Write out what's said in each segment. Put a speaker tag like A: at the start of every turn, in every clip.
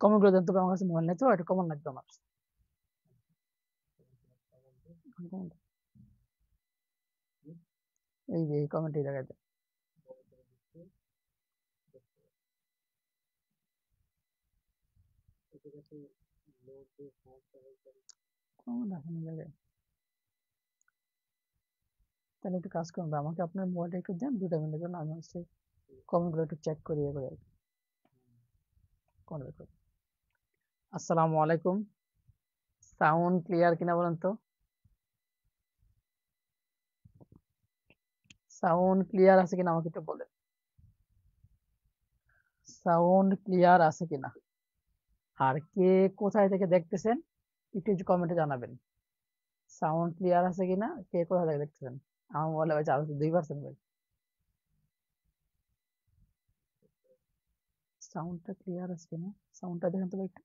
A: Comment করে দেন, তবে আমার কাছে মোবাইল নেই তো, এটা কমন লাগবে আমার। এই যে কমেন্ট এই জায়গাতে তাহলে একটু কাজ করুন, আমাকে আপনার মোবাইলটা একটু দেন 2 মিনিটের জন্য, আমি হচ্ছে কমেন্টগুলো একটু চেক করি করে কমেন্ট করি। আসসালামু আলাইকুম, সাউন্ড ক্লিয়ার কিনা বলেন তো? সাউন্ড ক্লিয়ার আছে কিনা আমাকে একটু বলেন, সাউন্ড ক্লিয়ার আছে কিনা। আর কে কোথায় থেকে দেখতেছেন একটু কমেন্টে জানাবেন, সাউন্ড ক্লিয়ার আছে কিনা, কে কোথা থেকে দেখতেছেন। আমার মোবাইলে ভাই চার্জ 2% ভাই। সাউন্ডটা ক্লিয়ার আছে কিনা, সাউন্ডটা দেখেন তো ভাই একটু।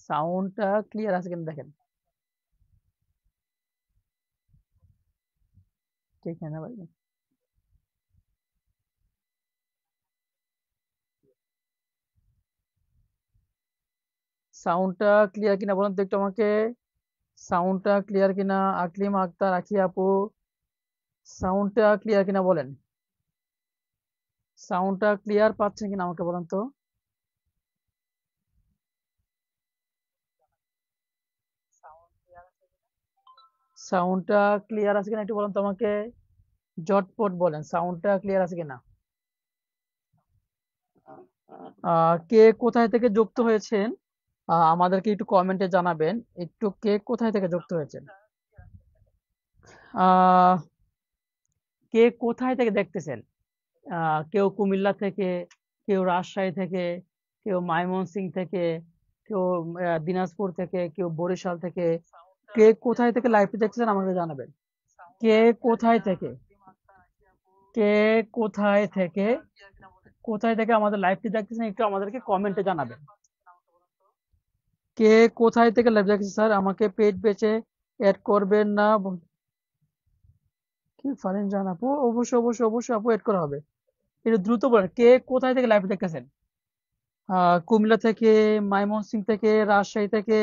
A: সাউন্ডটা ক্লিয়ার আছে কিনা দেখেন। ঠিক আছে না ভাই? সাউন্ডটা ক্লিয়ার কিনা বলেন তো একটু আমাকে, সাউন্ডটা ক্লিয়ার কিনা। আকলিম আক্তার, আখি আপু, সাউন্ডটা ক্লিয়ার কিনা বলেন, সাউন্ডটা ক্লিয়ার পাচ্ছেন কিনা আমাকে বলেন তো। সাউন্ডটা ক্লিয়ার আছে কিনা একটু বলেন তো আমাকে, ঝটপট বলেন সাউন্ডটা ক্লিয়ার আছে কিনা। কে কোথায় থেকে যুক্ত হয়েছেন আমাদেরকে একটু কমেন্টে জানাবেন, একটু কে কোথায় থেকে যুক্ত হয়েছেন। আহ কে কোথায় থেকে দেখতেছেন, কেউ কুমিল্লা থেকে, কেউ রাজশাহী থেকে, কেউ ময়মনসিংহ থেকে, কেউ দিনাজপুর থেকে, কেউ বরিশাল থেকে, কে কোথায় থেকে লাইভটি দেখতেছেন আমাকে জানাবেন। কে কোথায় থেকে, কে কোথায় থেকে, কোথায় থেকে আমাদের লাইভটি দেখতেছেন একটু আমাদেরকে কমেন্টে জানাবেন। কে কোথায় থেকে লাইভ দেখতেছেন স্যার, আমাকে পেজ বেচে অ্যাড করবেন না কি ফারিন জান আপু, অবশ্যই অবশ্যই অবশ্যই আপু অ্যাড করা হবে। একটু দ্রুত বলেন কে কোথায় থেকে লাইভ দেখতেছেন। কুমিল্লা থেকে, ময়মনসিংহ থেকে, রাজশাহী থেকে,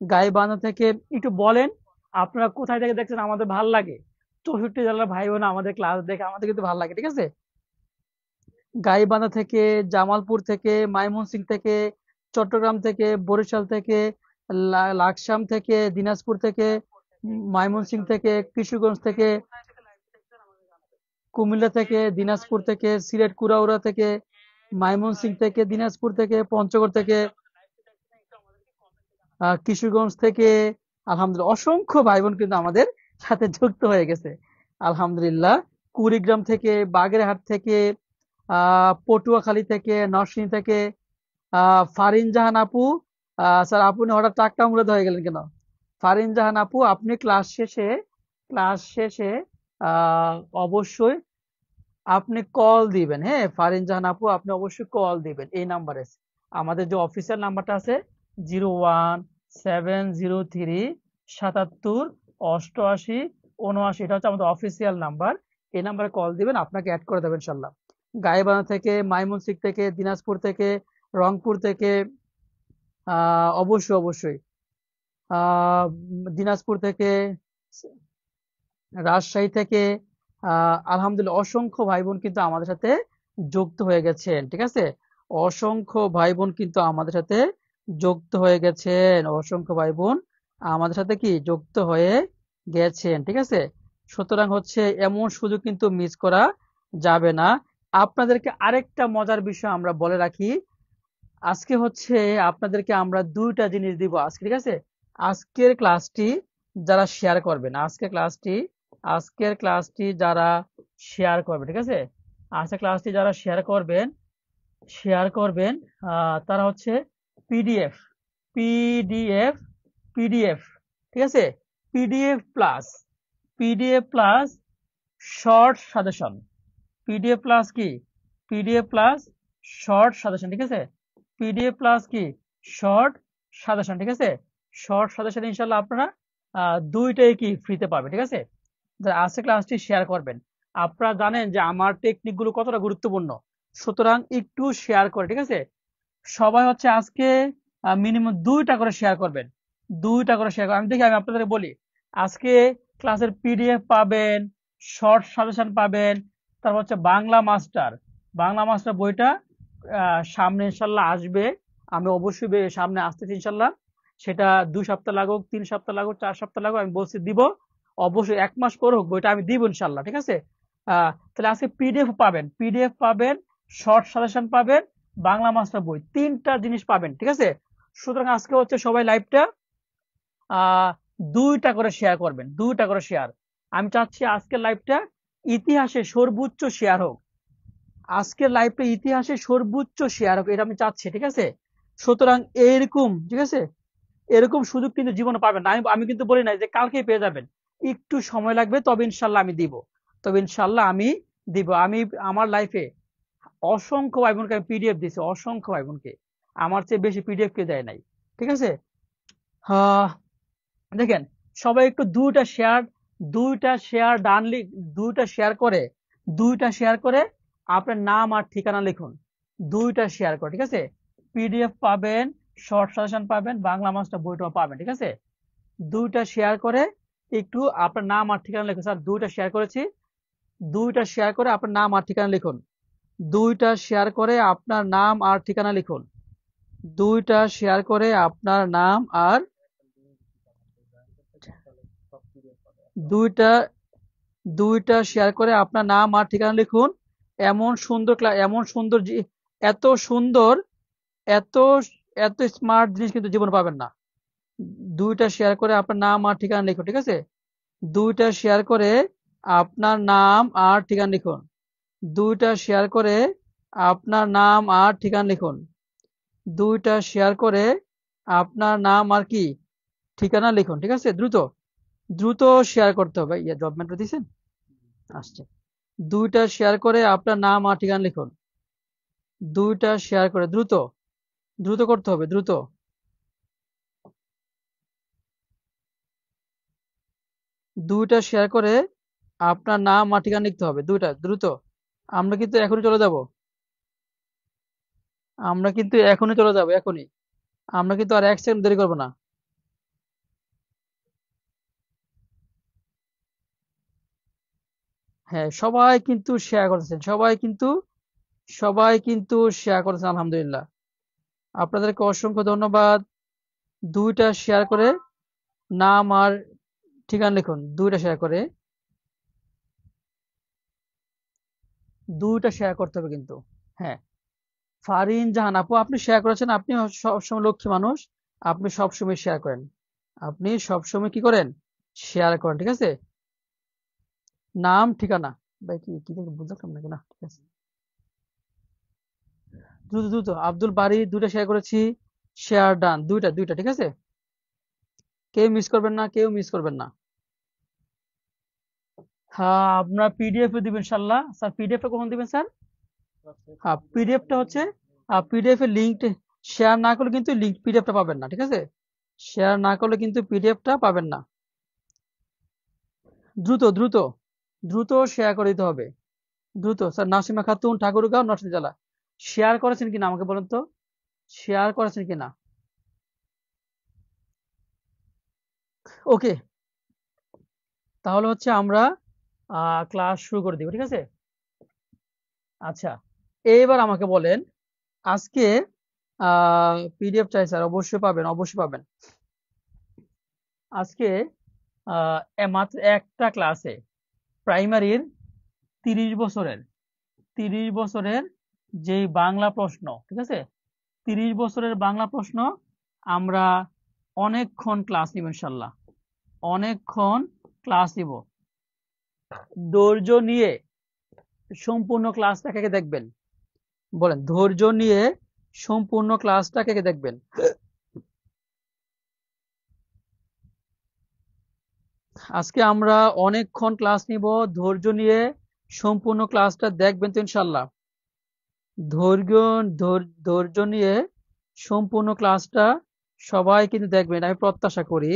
A: গাইবান্ধা থেকে, একটু বলেন আপনারা কোথায় থেকে দেখছেন, আমাদের ভাল লাগে। 64 জেলার ভাই বোন আমাদের ক্লাস দেখে আমাদের কিন্তু ভালো লাগে, ঠিক আছে। গাইবান্ধা থেকে, জামালপুর থেকে, ময়মনসিংহ থেকে, চট্টগ্রাম থেকে, বরিশাল থেকে, লাকসাম থেকে, দিনাজপুর থেকে, ময়মনসিংহ থেকে, কিশোরগঞ্জ থেকে, কুমিল্লা থেকে, দিনাজপুর থেকে, সিলেট কুড়াউড়া থেকে, ময়মনসিংহ থেকে, দিনাজপুর থেকে, পঞ্চগড় থেকে, কিশোরগঞ্জ থেকে, আলহামদুলিল্লাহ অসংখ্য ভাই বোন কিন্তু আমাদের সাথে যুক্ত হয়ে গেছে আলহামদুলিল্লাহ। কুড়িগ্রাম থেকে, বাগেরহাট থেকে, পটুয়াখালী থেকে, নরসিংদী থেকে, ফারিন জাহান আপু, স্যার আপনি হঠাৎ টাকটা মুড়ে হয়ে গেলেন কেন। ফারিন জাহান আপু আপনি ক্লাস শেষে আহ অবশ্যই আপনি কল দিবেন, হ্যাঁ ফারিন জাহান আপু আপনি অবশ্যই কল দিবেন এই নাম্বারে। আমাদের যে অফিসিয়াল নাম্বারটা আছে 01703 77 88 79, এটা হচ্ছে আমাদের অফিসিয়াল নাম্বার। এই নাম্বারে কল দিবেন, আপনাকে অ্যাড করে দেবেন ইনশাল্লাহ। গাইবান্ধা থেকে, ময়মনসিংহ থেকে, দিনাজপুর থেকে, রংপুর থেকে, অবশ্যই অবশ্যই আহ দিনাজপুর থেকে, রাজশাহী থেকে, আলহামদুলিল্লাহ অসংখ্য ভাই বোন কিন্তু আমাদের সাথে যুক্ত হয়ে গেছেন, ঠিক আছে। অসংখ্য ভাই বোন কিন্তু আমাদের সাথে যুক্ত হয়ে গেছেন, অসংখ্য ভাই বোন আমাদের সাথে কি যুক্ত হয়ে গেছেন, ঠিক আছে। সুতরাং হচ্ছে এমন সুযোগ কিন্তু মিস করা যাবে না। আপনাদেরকে আরেকটা মজার বিষয় আমরা বলে রাখি, আজকে হচ্ছে আপনাদেরকে আমরা 2টা জিনিস দিব আজকে, ঠিক আছে। আজকের ক্লাসটি যারা শেয়ার করবেন, আজকের ক্লাসটি যারা শেয়ার করবে, ঠিক আছে। আজকের ক্লাসটি যারা শেয়ার করবেন তারা হচ্ছে পিডিএফ পিডিএফ পিডিএফ ঠিক আছে, PDF plus short suggestion, PDF plus কি, পিডিএফ প্লাস শর্ট সাজেশন, ঠিক আছে। পিডিএফ প্লাস কি, শর্ট সাজেশন, ঠিক আছে। শর্ট সাজেশন ইনশাল্লাহ আপনারা 2টাই কি ফ্রিতে পাবে, ঠিক আছে। যারা আজকে ক্লাসটি শেয়ার করবেন, আপনারা জানেন যে আমার টেকনিক গুলো কতটা গুরুত্বপূর্ণ। সুতরাং একটু শেয়ার করে, ঠিক আছে? সবাই হচ্ছে আজকে মিনিমাম 2টা করে শেয়ার করবেন, 2টা করে শেয়ার করবেন। আমি আপনাদের বলি, আজকে ক্লাসের পিডিএফ পাবেন, শর্ট সাজেশন পাবেন, তারপর হচ্ছে বাংলা মাস্টার বইটা সামনে ইনশাল্লাহ আসবে। আমি অবশ্যই সামনে আসতেছি ইনশাল্লাহ। সেটা 2 সপ্তাহ লাগুক, 3 সপ্তাহ লাগুক, 4 সপ্তাহ লাগুক, আমি বলছি দিব। অবশ্যই 1 মাস পর হোক, বইটা আমি দিব ইনশাল্লাহ, ঠিক আছে? তাহলে আজকে পিডিএফ পাবেন, শর্ট সাজেশন পাবেন, বাংলা মাস্টার বই, 3টা জিনিস পাবেন, ঠিক আছে? সুতরাং আজকে হচ্ছে সবাই লাইভটা 2টা করে শেয়ার করবেন, 2টা করে শেয়ার। আমি চাচ্ছি আজকের লাইভটা ইতিহাসে সর্বোচ্চ শেয়ার হোক, আজকের লাইভটা ইতিহাসে সর্বোচ্চ শেয়ার হোক, এটা আমি চাচ্ছি, ঠিক আছে? সুতরাং এইরকম, ঠিক আছে, এরকম সুযোগ কিন্তু জীবনে পাবেন না। আমি কিন্তু বলি নাই যে কালকেই পেয়ে যাবেন, একটু সময় লাগবে, তবে ইনশাল্লাহ আমি দিব, আমি আমার লাইফে অসংখ্য ভাই বোনকে আমি পিডিএফ দিছি, অসংখ্য ভাই বোনকে, আমার চেয়ে বেশি পিডিএফ কে দেয় নাই, ঠিক আছে? আহ দেখেন, সবাই একটু 2টা শেয়ার ডানলি, 2টা শেয়ার করে আপনার নাম আর ঠিকানা লিখুন, 2টা শেয়ার করে, ঠিক আছে? পিডিএফ পাবেন, শর্ট সাজেশন পাবেন, বাংলা মাস্টার বইটাও পাবেন, ঠিক আছে? 2টা শেয়ার করে একটু আপনার নাম আর ঠিকানা লিখুন। স্যার 2টা শেয়ার করেছি, 2টা শেয়ার করে আপনার নাম আর ঠিকানা লিখুন, 2টা শেয়ার করে আপনার নাম আর ঠিকানা লিখুন, 2টা শেয়ার করে আপনার নাম আর দুইটা 2টা শেয়ার করে আপনার নাম আর ঠিকানা লিখুন। এমন সুন্দর এত সুন্দর, এত এত স্মার্ট জিনিস কিন্তু জীবনে পাবেন না। 2টা শেয়ার করে আপনার নাম আর ঠিকানা লিখুন, ঠিক আছে? 2টা শেয়ার করে আপনার নাম আর ঠিকানা লিখুন, 2টা শেয়ার করে আপনার নাম আর ঠিকানা লিখুন, 2টা শেয়ার করে আপনার নাম আর কি ঠিকানা লিখুন, ঠিক আছে? দ্রুত দ্রুত শেয়ার করতে হবে। জব মেন্টর দিয়েছেন, আসছে। 2টা শেয়ার করে আপনার নাম আর ঠিকানা লিখুন, 2টা শেয়ার করে, দ্রুত দ্রুত করতে হবে, দ্রুত। 2টা শেয়ার করে আপনার নাম আর ঠিকানা লিখতে হবে, 2টা, দ্রুত। আমরা কিন্তু এখনই চলে যাব, এখনই। আমরা কিন্তু আর 1 সেকেন্ড দেরি করবো না। হ্যাঁ, সবাই কিন্তু শেয়ার করতেছেন, আলহামদুলিল্লাহ। আপনাদেরকে অসংখ্য ধন্যবাদ। 2টা শেয়ার করে নাম আর ঠিকানা লিখুন, 2টা শেয়ার করে, 2টা শেয়ার করতে হবে কিন্তু। হ্যাঁ, ফারিন জাহান আপু, আপনি শেয়ার করেছেন, আপনি সবসময় লক্ষ্মী মানুষ, আপনি সবসময় শেয়ার করেন, আপনি সবসময় কি করেন, শেয়ার করেন, ঠিক আছে? নাম ঠিকানা, ভাই কি কি দেখে বুঝলাম নাকি, না ঠিক আছে, দ্রুত দ্রুত। আব্দুল বাড়ি 2টা শেয়ার করেছি, শেয়ার ডান, দুইটা দুইটা, ঠিক আছে? কেউ মিস করবেন না, কেউ মিস করবেন না। হ্যাঁ, আপনার পিডিএফ এ দিবেন ইনশাল্লাহ। স্যার পিডিএফ টা কখন দিবেন স্যার? হ্যাঁ, পিডিএফটা হচ্ছে পিডিএফ এর লিঙ্ক শেয়ার না করলে কিন্তু পিডিএফটা পাবেন না, ঠিক আছে? শেয়ার না করলে কিন্তু পিডিএফটা পাবেন না। দ্রুত দ্রুত দ্রুত শেয়ার করে দিতে হবে, দ্রুত। স্যার নাসিমা খাতুন, ঠাকুরগাঁও, নরসিংদী জেলা। শেয়ার করেছেন কিনা আমাকে বলেন তো, শেয়ার করেছেন কিনা? ওকে, তাহলে হচ্ছে আমরা ক্লাস শুরু করে দিব, ঠিক আছে? আচ্ছা, এইবার আমাকে বলেন, আজকে পিডিএফ চাই স্যার, অবশ্যই পাবেন, অবশ্যই পাবেন। আজকে মাত্র একটা ক্লাসে প্রাইমারির 30 বছরের 30 বছরের যেই বাংলা প্রশ্ন, ঠিক আছে, 30 বছরের বাংলা প্রশ্ন আমরা অনেকক্ষণ ক্লাস নিব ইনশাল্লাহ, অনেকক্ষণ ক্লাস নিব। ধৈর্য নিয়ে সম্পূর্ণ ক্লাসটা কে কে দেখবেন, বলেন, ধৈর্য নিয়ে সম্পূর্ণ ক্লাসটা কে কে দেখবেন? আজকে আমরা অনেকক্ষণ ক্লাস নিব, ধৈর্য নিয়ে সম্পূর্ণ ক্লাসটা দেখবেন তো ইনশাল্লাহ? ধৈর্য ধৈর্য নিয়ে সম্পূর্ণ ক্লাসটা সবাই কিন্তু দেখবেন, আমি প্রত্যাশা করি।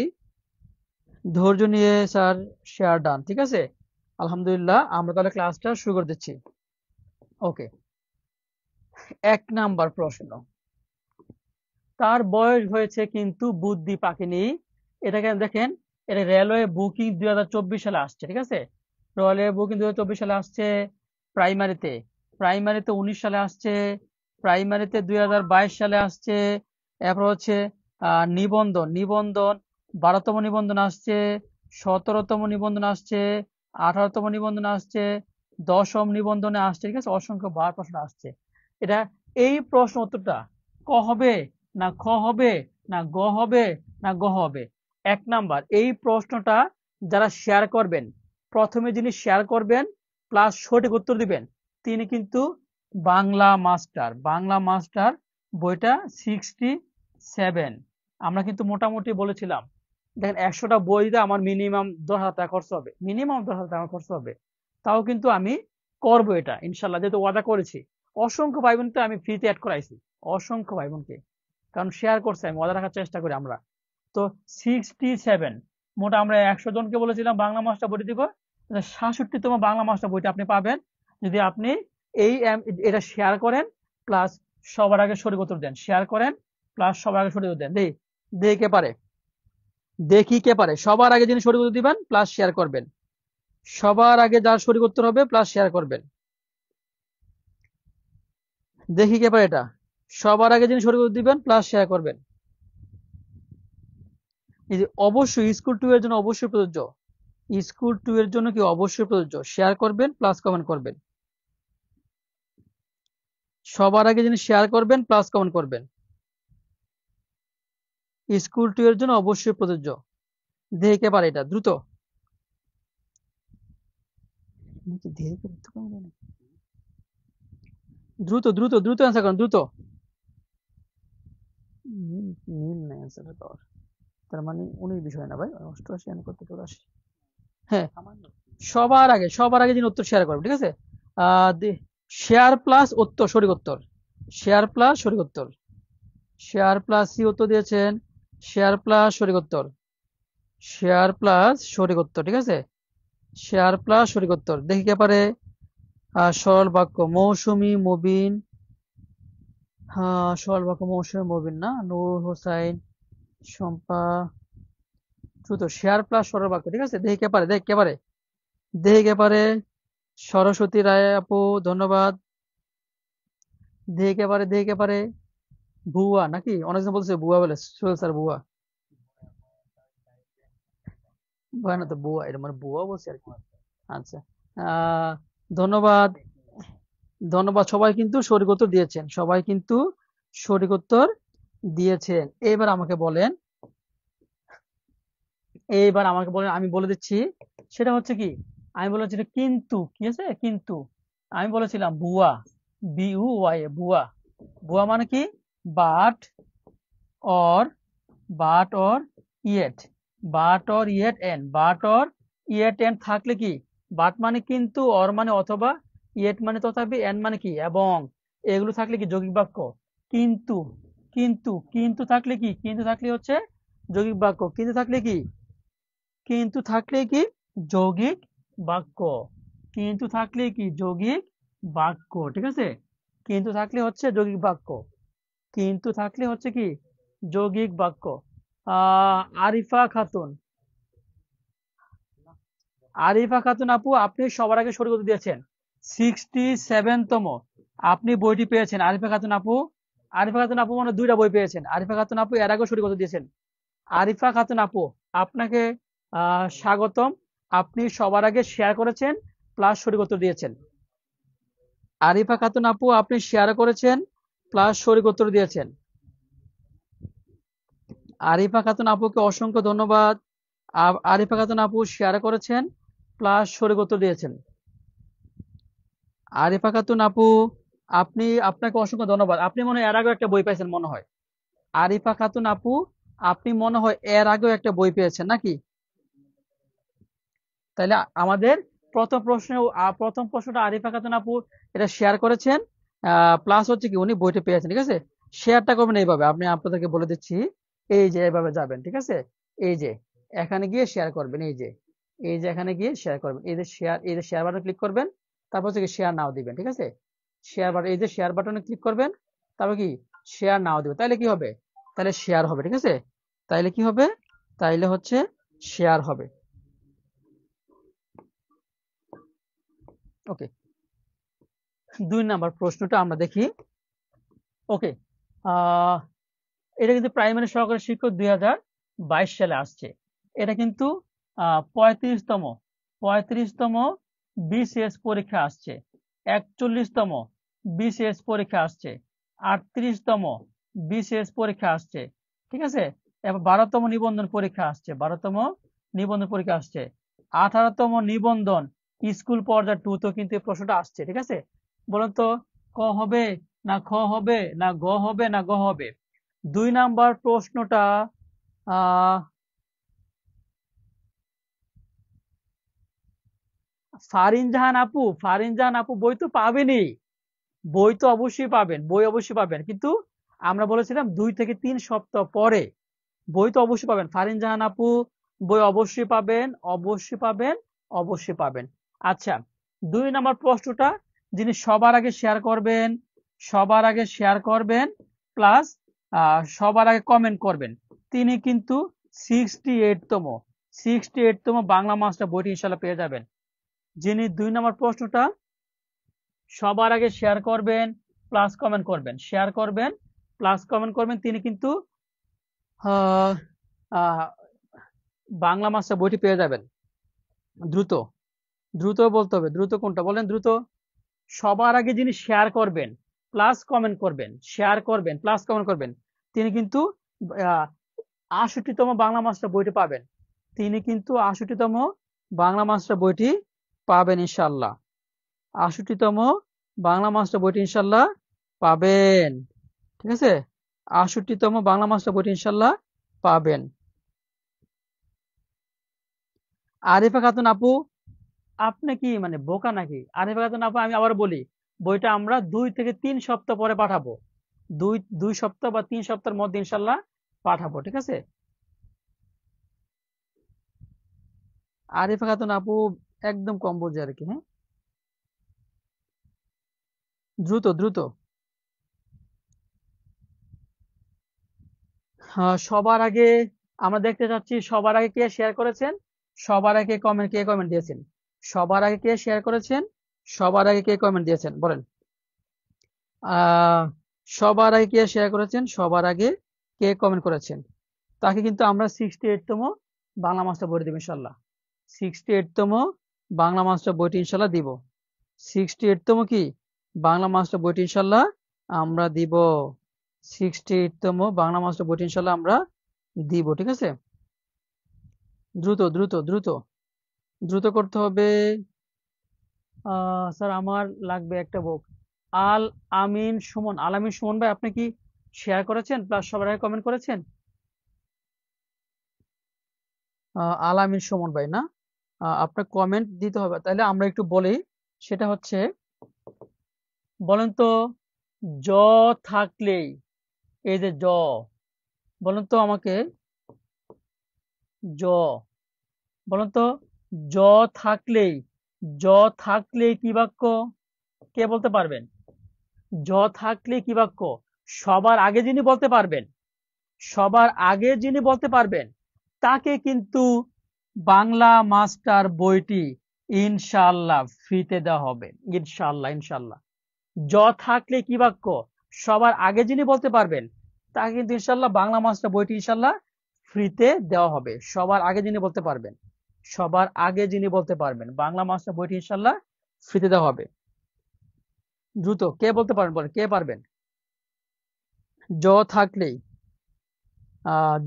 A: ধৈর্য নিয়ে স্যার শেয়ার ডান, ঠিক আছে? আলহামদুলিল্লাহ, আমরা তাহলে ক্লাসটা শুরু করে দিচ্ছি। ওকে। এক নাম্বার প্রশ্ন, তার বয়স হয়েছে কিন্তু বুদ্ধি পাকেনি। এটাকে দেখেন, এটা রেলওয়ে বুকিং 2024 সালে আসছে, ঠিক আছে। রেলওয়ে বুকিং 2024 সালে আসছে। প্রাইমারিতে প্রাইমারিতে 19 সালে আসছে। প্রাইমারিতে 2022 সালে আসছে। এরপর হচ্ছে নিবন্ধন নিবন্ধন 12তম নিবন্ধন আসছে। 17তম নিবন্ধন আসছে। 18তম নিবন্ধন আসছে। 10ম নিবন্ধনে আসছে, ঠিক আছে। অসংখ্য বার প্রশ্ন আসছে। এটা, এই প্রশ্ন উত্তরটা ক হবে, না খ হবে, না গ হবে, না গ হবে? এক নাম্বার, এই প্রশ্নটা যারা শেয়ার করবেন, প্রথমে যিনি শেয়ার করবেন প্লাস সঠিক উত্তর দিবেন, তিনি কিন্তু বাংলা মাস্টার। বাংলা মাস্টার বইটা 67। আমরা কিন্তু মোটামুটি বলেছিলাম, দেখেন 100টা বই দিতে আমার মিনিমাম 10,000 টাকা খরচ হবে, মিনিমাম 10,000 টাকা খরচ হবে। তাও কিন্তু আমি করবো এটা ইনশাল্লাহ, যেহেতু ওয়াদা করেছি। অসংখ্য ভাই বোনকে আমি ফ্রিতে অ্যাড করাইছি, অসংখ্য ভাই বোনকে, কারণ শেয়ার করছে, আমি ওয়াদা রাখার চেষ্টা করি আমরা। তো 67, মোট আমরা 100 জনকে বলেছিলাম বাংলা মাস্টার বইটি দিব। 67তম বাংলা মাস্টার বইটা আপনি পাবেন যদি আপনি এটা শেয়ার করেন, প্লাস সবার আগে সঠিক উত্তর দেন। শেয়ার করেন প্লাস সবার আগে সঠিক উত্তর দেন। দেখি কে পারে, দেখি কে পারে। সবার আগে যিনি সঠিক উত্তর দিবেন প্লাস শেয়ার করবেন, সবার আগে যার সঠিক উত্তর হবে প্লাস শেয়ার করবেন। দেখি কে পারে এটা। সবার আগে যিনি সঠিক উত্তর দিবেন প্লাস শেয়ার করবেন। এই যে অবশ্যই স্কুল 2 এর জন্য অবশ্যই প্রযোজ্য, স্কুল 2 এর জন্য কি অবশ্যই প্রযোজ্য। শেয়ার করবেন প্লাস কমেন্ট করবেন, সবার আগে যিনি শেয়ার করবেন প্লাস কমেন্ট করবেন। স্কুল 2 এর জন্য অবশ্যই প্রযোজ্য। দেখি কে পারে এটা, দ্রুত। দ্রুত দ্রুত দ্রুত অ্যান্সার করেন, দ্রুত। মিল নাই অ্যান্সারটা পাওয়ার, তার মানে 19 বিষয় না ভাই, 88 এন করতে 84। হ্যাঁ, সবার আগে যিনি উত্তর শেয়ার করবেন, ঠিক আছে। শেয়ার প্লাস উত্তর, সঠিক উত্তর। শেয়ার প্লাস সঠিক উত্তর। শেয়ার প্লাস সি উত্তর দিয়েছেন। শেয়ার প্লাস সঠিক উত্তর। শেয়ার প্লাস সঠিক উত্তর, ঠিক আছে। শেয়ার প্লাস সঠিক উত্তর। দেখি কে পারে। সরল বাক্য মৌসুমী মুবিন, সরল বাক্য মৌসুমী মুবিন না, নূর হোসাইন, শম্পা। দ্রুত শেয়ার প্লাস সরল বাক্য, ঠিক আছে। দেখি কে পারে, দেখি কে পারে, দেখি কে পারে। সরস্বতী রায় আপু, ধন্যবাদ। দেখি কে পারে, দেখি কে পারে। ভুয়া নাকি, অনেকজন বলছে ভুয়া বলে, সোহেল স্যার ভুয়া। ভুয়া না তো, বুয়া, এটা মানে বুয়া বলছে আর কি। আচ্ছা, আহ ধন্যবাদ, ধন্যবাদ। সবাই কিন্তু সঠিক উত্তর দিয়েছেন, সবাই কিন্তু সঠিক উত্তর দিয়েছেন। এবার আমাকে বলেন, এইবার আমাকে বলেন, আমি বলে দিচ্ছি। সেটা হচ্ছে কি, আমি বলেছি কিন্তু, কি আছে কিন্তু, আমি বলেছিলাম বুয়া, BUY, বুয়া। বুয়া মানে কি, but or, but or yet, but or yet and, but or yet and থাকলে কি, বাট মানে কিন্তু, অর মানে অথবা, ইয়েট মানে তথাপি, এন্ড মানে কি এবং, এগুলো থাকলে কি যৌগিক বাক্য। কিন্তু, কিন্তু থাকলে কি, কিন্তু থাকলে হচ্ছে যৌগিক বাক্য। কিন্তু থাকলে কি, কিন্তু থাকলে কি যৌগিক বাক্য। কিন্তু থাকলে কি যৌগিক বাক্য, ঠিক আছে। কিন্তু থাকলে হচ্ছে যৌগিক বাক্য। কিন্তু থাকলে হচ্ছে কি যৌগিক বাক্য। আরিফা খাতুন, আরিফা খাতুন আপু, আপনি সবার আগে সঠিক উত্তর দিয়েছেন। 67তম আপনি বইটি পেয়েছেন, আরিফা খাতুন আপু। আরিফা খাতুন আপু মানে 2টা বই পেয়েছেন। আরিফা খাতুন আপু এর আগে সঠিক উত্তর দিয়েছেন। আরিফা খাতুন আপু, আপনাকে স্বাগতম। আপনি সবার আগে শেয়ার করেছেন প্লাস সঠিক উত্তর দিয়েছেন। আরিফা খাতুন আপু, আপনি শেয়ার করেছেন প্লাস সঠিক উত্তর দিয়েছেন। আরিফা খাতুন আপুকে অসংখ্য ধন্যবাদ। আরিফা খাতুন আপু শেয়ার করেছেন প্লাস সঠিক উত্তর দিয়েছেন। আরিফা খাতুন আপু, আপনাকে অসংখ্য ধন্যবাদ। আপনি মনে হয় এর আগেও একটা বই পেয়েছেন মনে হয়। আরিফা খাতুন আপু, আপনি মনে হয় এর আগেও একটা বই পেয়েছেন নাকি? তাহলে আমাদের প্রথম প্রশ্নটা আরিফা খাতুন আপু এটা শেয়ার করেছেন, প্লাস হচ্ছে কি উনি বইটা পেয়েছেন, ঠিক আছে। শেয়ারটা করবেন এইভাবে, আমি আপনাদেরকে বলে দিচ্ছি। এই যে এইভাবে যাবেন, ঠিক আছে। এই যে এখানে গিয়ে শেয়ার করবেন, এই যে এখানে গিয়ে শেয়ার করবেন, এই যে শেয়ার বাটন ক্লিক করবেন, তারপর হচ্ছে শেয়ার নাও দিবেন, ঠিক আছে। শেয়ার বাটন, এই যে শেয়ার বাটনে ক্লিক করবেন, তারপর কি শেয়ার নাও দেবে, তাইলে কি হবে, তাহলে শেয়ার হবে। ঠিক আছে, তাইলে কি হবে, তাইলে হচ্ছে শেয়ার হবে। ওকে, 2 নাম্বার প্রশ্নটা আমরা দেখি। ওকে, এটা কিন্তু প্রাইমারি সহকারী শিক্ষক 2022 সালে আসছে। এটা কিন্তু 35তম বিসিএস পরীক্ষা আসছে, 41তম বিসিএস পরীক্ষা আসছে, 38তম বিসিএস পরীক্ষা আসছে। ঠিক আছে, এবার 12তম নিবন্ধন পরীক্ষা আসছে, 12তম নিবন্ধন পরীক্ষা আসছে, 18তম নিবন্ধন স্কুল পর্যায়ে 2 তো কিন্তু এই প্রশ্নটা আসছে। ঠিক আছে, বলুন তো ক হবে না খ হবে না গ হবে না গ হবে? 2 নাম্বার প্রশ্নটা আহ ফারিন জাহান আপু বই তো পাবেনই, বই তো অবশ্যই পাবেন, বই অবশ্যই পাবেন, কিন্তু আমরা বলেছিলাম 2 থেকে 3 সপ্তাহ পরে বই তো অবশ্যই পাবেন। ফারিন জাহান আপু বই অবশ্যই পাবেন, অবশ্যই পাবেন, অবশ্যই পাবেন। আচ্ছা, 2 নাম্বার প্রশ্নটা যিনি সবার আগে শেয়ার করবেন প্লাস সবার আগে কমেন্ট করবেন, তিনি কিন্তু 68তম বাংলা মাস্টার বইটি ইনশাল্লাহ পেয়ে যাবেন। যিনি 2 নাম্বার প্রশ্নটা সবার আগে শেয়ার করবেন প্লাস কমেন্ট করবেন, শেয়ার করবেন প্লাস কমেন্ট করবেন, তিনি কিন্তু আহ, আহ, বাংলা মাস্টার বইটি পেয়ে যাবেন। দ্রুত দ্রুত বলতে হবে, দ্রুত কোনটা বলেন, দ্রুত। সবার আগে যিনি শেয়ার করবেন প্লাস কমেন্ট করবেন, শেয়ার করবেন প্লাস কমেন্ট করবেন, তিনি কিন্তু 68তম বাংলা মাস্টার বইটি পাবেন, তিনি কিন্তু 68তম বাংলা মাস্টার বইটি পাবেন ইনশাল্লাহ। 68তম বাংলা মাস্টার বইটি ইনশাল্লাহ পাবেন। ঠিক আছে, 68তম বাংলা মাস্টার বইটি ইনশাল্লাহ পাবেন। আরিফা খাতুন আপু, আপনি কি মানে বোকা নাকি? আরিফা খাতুন আপু, আমি আবার বলি, বইটা আমরা 2 থেকে 3 সপ্তাহ পরে পাঠাবো, দুই 2 সপ্তাহ বা 3 সপ্তাহের মধ্যে ইনশাল্লাহ পাঠাবো। ঠিক আছে, আরিফা খাতুন আপু একদম কম বোঝে আর কি। হ্যাঁ, দ্রুত দ্রুত। সবার আগে আমরা দেখতে চাচ্ছি, সবার আগে কে শেয়ার করেছেন, সবার আগে কে কমেন্ট দিয়েছেন, সবার আগে কে শেয়ার করেছেন, সবার আগে কে কমেন্ট দিয়েছেন বলেন। আহ সবার আগে কে শেয়ার করেছেন, সবার আগে কে কমেন্ট করেছেন, তাকে কিন্তু আমরা 68তম বাংলা মাস্টার বইটি দেব ইনশাল্লাহ। 68তম বাংলা মাস্টার বইটি ইনশাল্লাহ দিব। 68তম কি বাংলা মাস্টার বইটি ইনশাল্লাহ আমরা দিব। 68তম বাংলা মাস্টার বইটি ইনশাল্লাহ আমরা দিব। ঠিক আছে, দ্রুত দ্রুত দ্রুত দ্রুত করতে হবে। স্যার আমার লাগবে একটা বুক। আল আমিন সুমন ভাই, আপনি কি শেয়ার করেছেন প্লাস সবার আগে কমেন্ট করেছেন? আল আমিন সুমন ভাই না, আপনার কমেন্ট দিতে হবে, তাহলে আমরা একটু বলি। সেটা হচ্ছে, বলেন তো জ থাকলেই, এই যে জ, বলেন তো আমাকে জ, বলেন তো জ থাকলেই, জ থাকলেই কি বাক্য, কে বলতে পারবেন? জ থাকলে কি বাক্য? সবার আগে যিনি বলতে পারবেন, সবার আগে যিনি বলতে পারবেন, তাকে কিন্তু বাংলা মাস্টার বইটি ইনশাআল্লাহ ফ্রিতে দেওয়া হবে। ইনশাআল্লাহ, ইনশাআল্লাহ। জ থাকলে কি বাক্য? সবার আগে যিনি বলতে পারবেন, তাকে কিন্তু ইনশাআল্লাহ বাংলা মাস্টার বইটি ইনশাআল্লাহ ফ্রিতে দেওয়া হবে। সবার আগে যিনি বলতে পারবেন, সবার আগে যিনি বলতে পারবেন, বাংলা মাস্টার বইটি ইনশাআল্লাহ ফ্রিতে দেওয়া হবে। দ্রুত কে বলতে পারবেন বলেন, কে পারবেন? জ থাকলেই,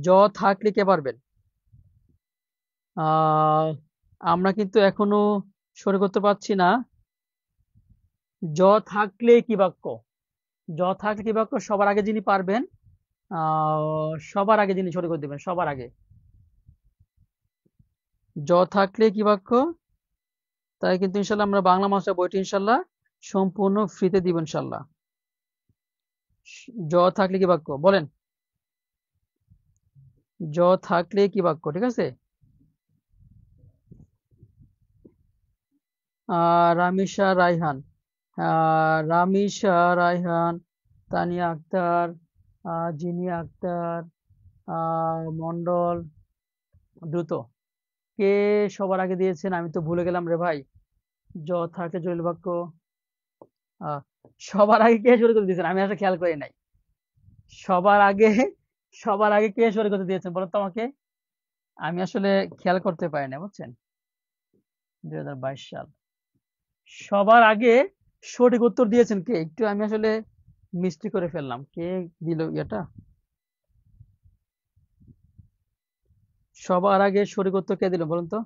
A: জ থাকলে কে পারবেন? আহ আমরা কিন্তু এখনো শুরু করতে পারছি না। জ থাকলে কি বাক্য, জ থাকলে কি বাক্য, সবার আগে যিনি পারবেন, সবার আগে যিনি শুরু করে দিবেন, সবার আগে। জ থাকলে কি বাক্য, তাই কিন্তু ইনশাল্লাহ আমরা বাংলা মাস্টার বইটি ইনশাল্লাহ সম্পূর্ণ ফ্রিতে দিব ইনশাল্লাহ। জ থাকলে কি বাক্য বলেন, জ থাকলে কি বাক্য? ঠিক আছে, রামিশা রাইহান, রামিশা, রায়হান, তানিয়া আক্তার, জিনিয়া আক্তার, মন্ডল। দ্রুত কে সবার আগে দিয়েছেন? আমি তো ভুলে গেলাম রে ভাই। জ থাকে জলিল বাক্য। আহ, সবার আগে কে শুরু করে দিয়েছেন? আমি আসলে খেয়াল করি নাই। সবার আগে সবার আগে কে শুরু করে দিয়েছেন বলো তো আমাকে। আমি আসলে খেয়াল করতে পারি না, বুঝছেন। 2022 সাল। সবার আগে সঠিক উত্তর দিয়েছেন কে? একটু আমি আসলে মিস্টেক করে ফেললাম। কে দিল এটা? সবার আগে সঠিক উত্তর কে দিল বলুন তো?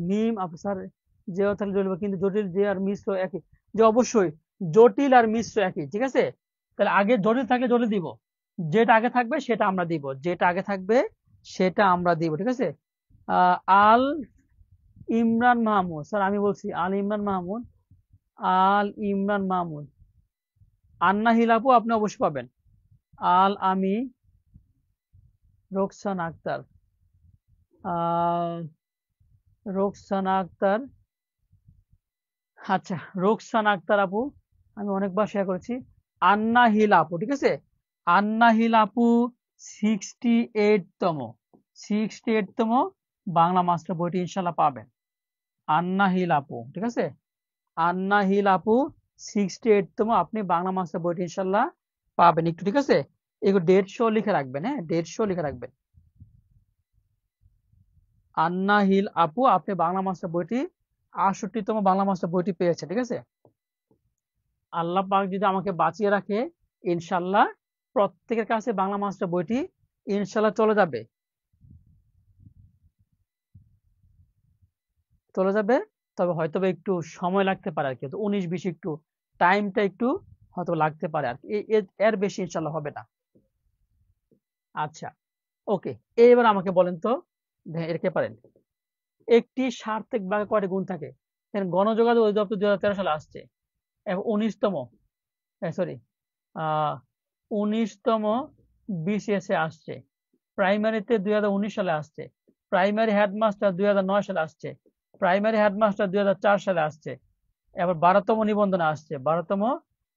A: মিম আপু স্যার। যে তাহলে জটিল, কিন্তু জটিল যে আর মিশ্র একই। যে অবশ্যই জটিল আর মিশ্র একই, ঠিক আছে। তাহলে আগে জটিল থাকলে জটিল দিব, যেটা আগে থাকবে সেটা আমরা দিব, যেটা আগে থাকবে সেটা আমরা দিব, ঠিক আছে। আহ, আল ইমরান মাহমুদ স্যার, আমি বলছি আল ইমরান মাহমুদ। আল ইমরান মাহমুদ। আন্না হিল আপু আপনি অবশ্যই পাবেন। আল আমি রোকসানা আক্তার। আহ রোকসানা আক্তার। আচ্ছা, রোকসানা আক্তার আপু আমি অনেকবার শেয়ার করেছি। আন্না হিল আপু, ঠিক আছে। আন্না হিল আপু 68তম 68তম বাংলা মাস্টার বইটি ইনশাল্লাহ পাবেন। আন্না হিল আপু, ঠিক আছে। আন্না হিল আপু 68তম আপনি বাংলা মাস্টার বইটি ইনশাল্লাহ পাবেন একটু, ঠিক আছে। এগুলো 150 লিখে রাখবেন, হ্যাঁ 150 লিখে রাখবেন। আন্না হিল আপু আপনি বাংলা মাস্টার বইটি 68তম বাংলা মাস্টার বইটি পেয়েছেন, ঠিক আছে। আল্লাহ পাক যদি আমাকে বাঁচিয়ে রাখে, ইনশাল্লাহ প্রত্যেকের কাছে বাংলা মাস্টার বইটি ইনশাল্লাহ চলে যাবে। তবে হয়তো বা একটু সময় লাগতে পারে আর কি, 19-20 একটু টাইমটা একটু হয়তো লাগতে পারে আর কি। এর বেশি ইনশাল্লাহ হবে না। আচ্ছা, ওকে। এবার আমাকে বলেন তো, এরকে পারেন। একটি সার্থক বাক্যে কয়টি গুণ থাকে? গণযোগাযোগ অধিদপ্তর 2013 সালে আসছে। এবং 19তম, সরি, আহ 19তম BCS এ আসছে। প্রাইমারিতে 2019 সালে আসছে। প্রাইমারি হেডমাস্টার 2009 সালে আসছে। প্রাইমারি হেডমাস্টার 2004 সালে আসছে। এবার 12তম নিবন্ধনে আসছে, 12তম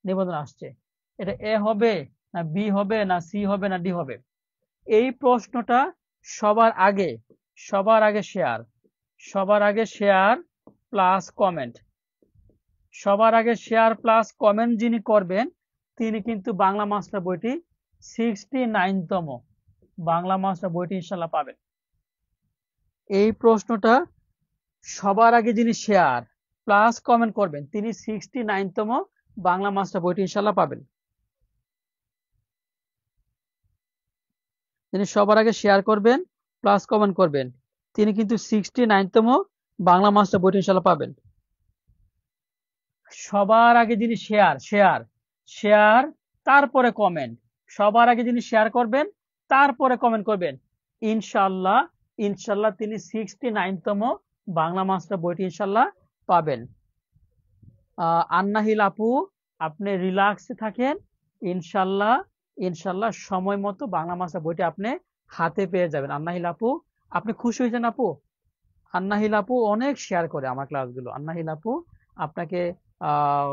A: নিবন্ধন আসছে। এটা এ হবে না বি হবে না সি হবে না ডি হবে? এই প্রশ্নটা সবার আগে সবার আগে শেয়ার সবার আগে শেয়ার প্লাস কমেন্ট। সবার আগে শেয়ার প্লাস কমেন্ট যিনি করবেন, তিনি কিন্তু বাংলা মাস্টার বইটি 69তম বাংলা মাস্টার বইটি ইনশাল্লাহ পাবেন। এই প্রশ্নটা সবার আগে যিনি শেয়ার প্লাস কমেন্ট করবেন, তিনি 69তম বাংলা মাস্টার বইটি ইনশাল্লাহ পাবেন। যিনি সবার আগে শেয়ার করবেন প্লাস কমেন্ট করবেন, তিনি কিন্তু 69তম বাংলা মাস্টার বইটি ইনশাল্লাহ পাবেন। সবার আগে যিনি শেয়ার শেয়ার শেয়ার তারপরে কমেন্ট, সবার আগে যিনি শেয়ার করবেন তারপরে কমেন্ট করবেন, ইনশাল্লাহ ইনশাল্লাহ তিনি 69তম বাংলা মাস্টার বইটি ইনশাল্লাহ পাবেন। আন্নাহিল আপু আপনি রিল্যাক্সে থাকেন, ইনশাল্লাহ ইনশাল্লাহ সময় মতো বাংলা মাস্টার বইটি আপনি হাতে পেয়ে যাবেন। আন্নাহিল আপু আপনি খুশি হয়েছেন আপু? আন্নাহিল আপু অনেক শেয়ার করে আমার ক্লাসগুলো। আন্নাহিল আপু আপনাকে আহ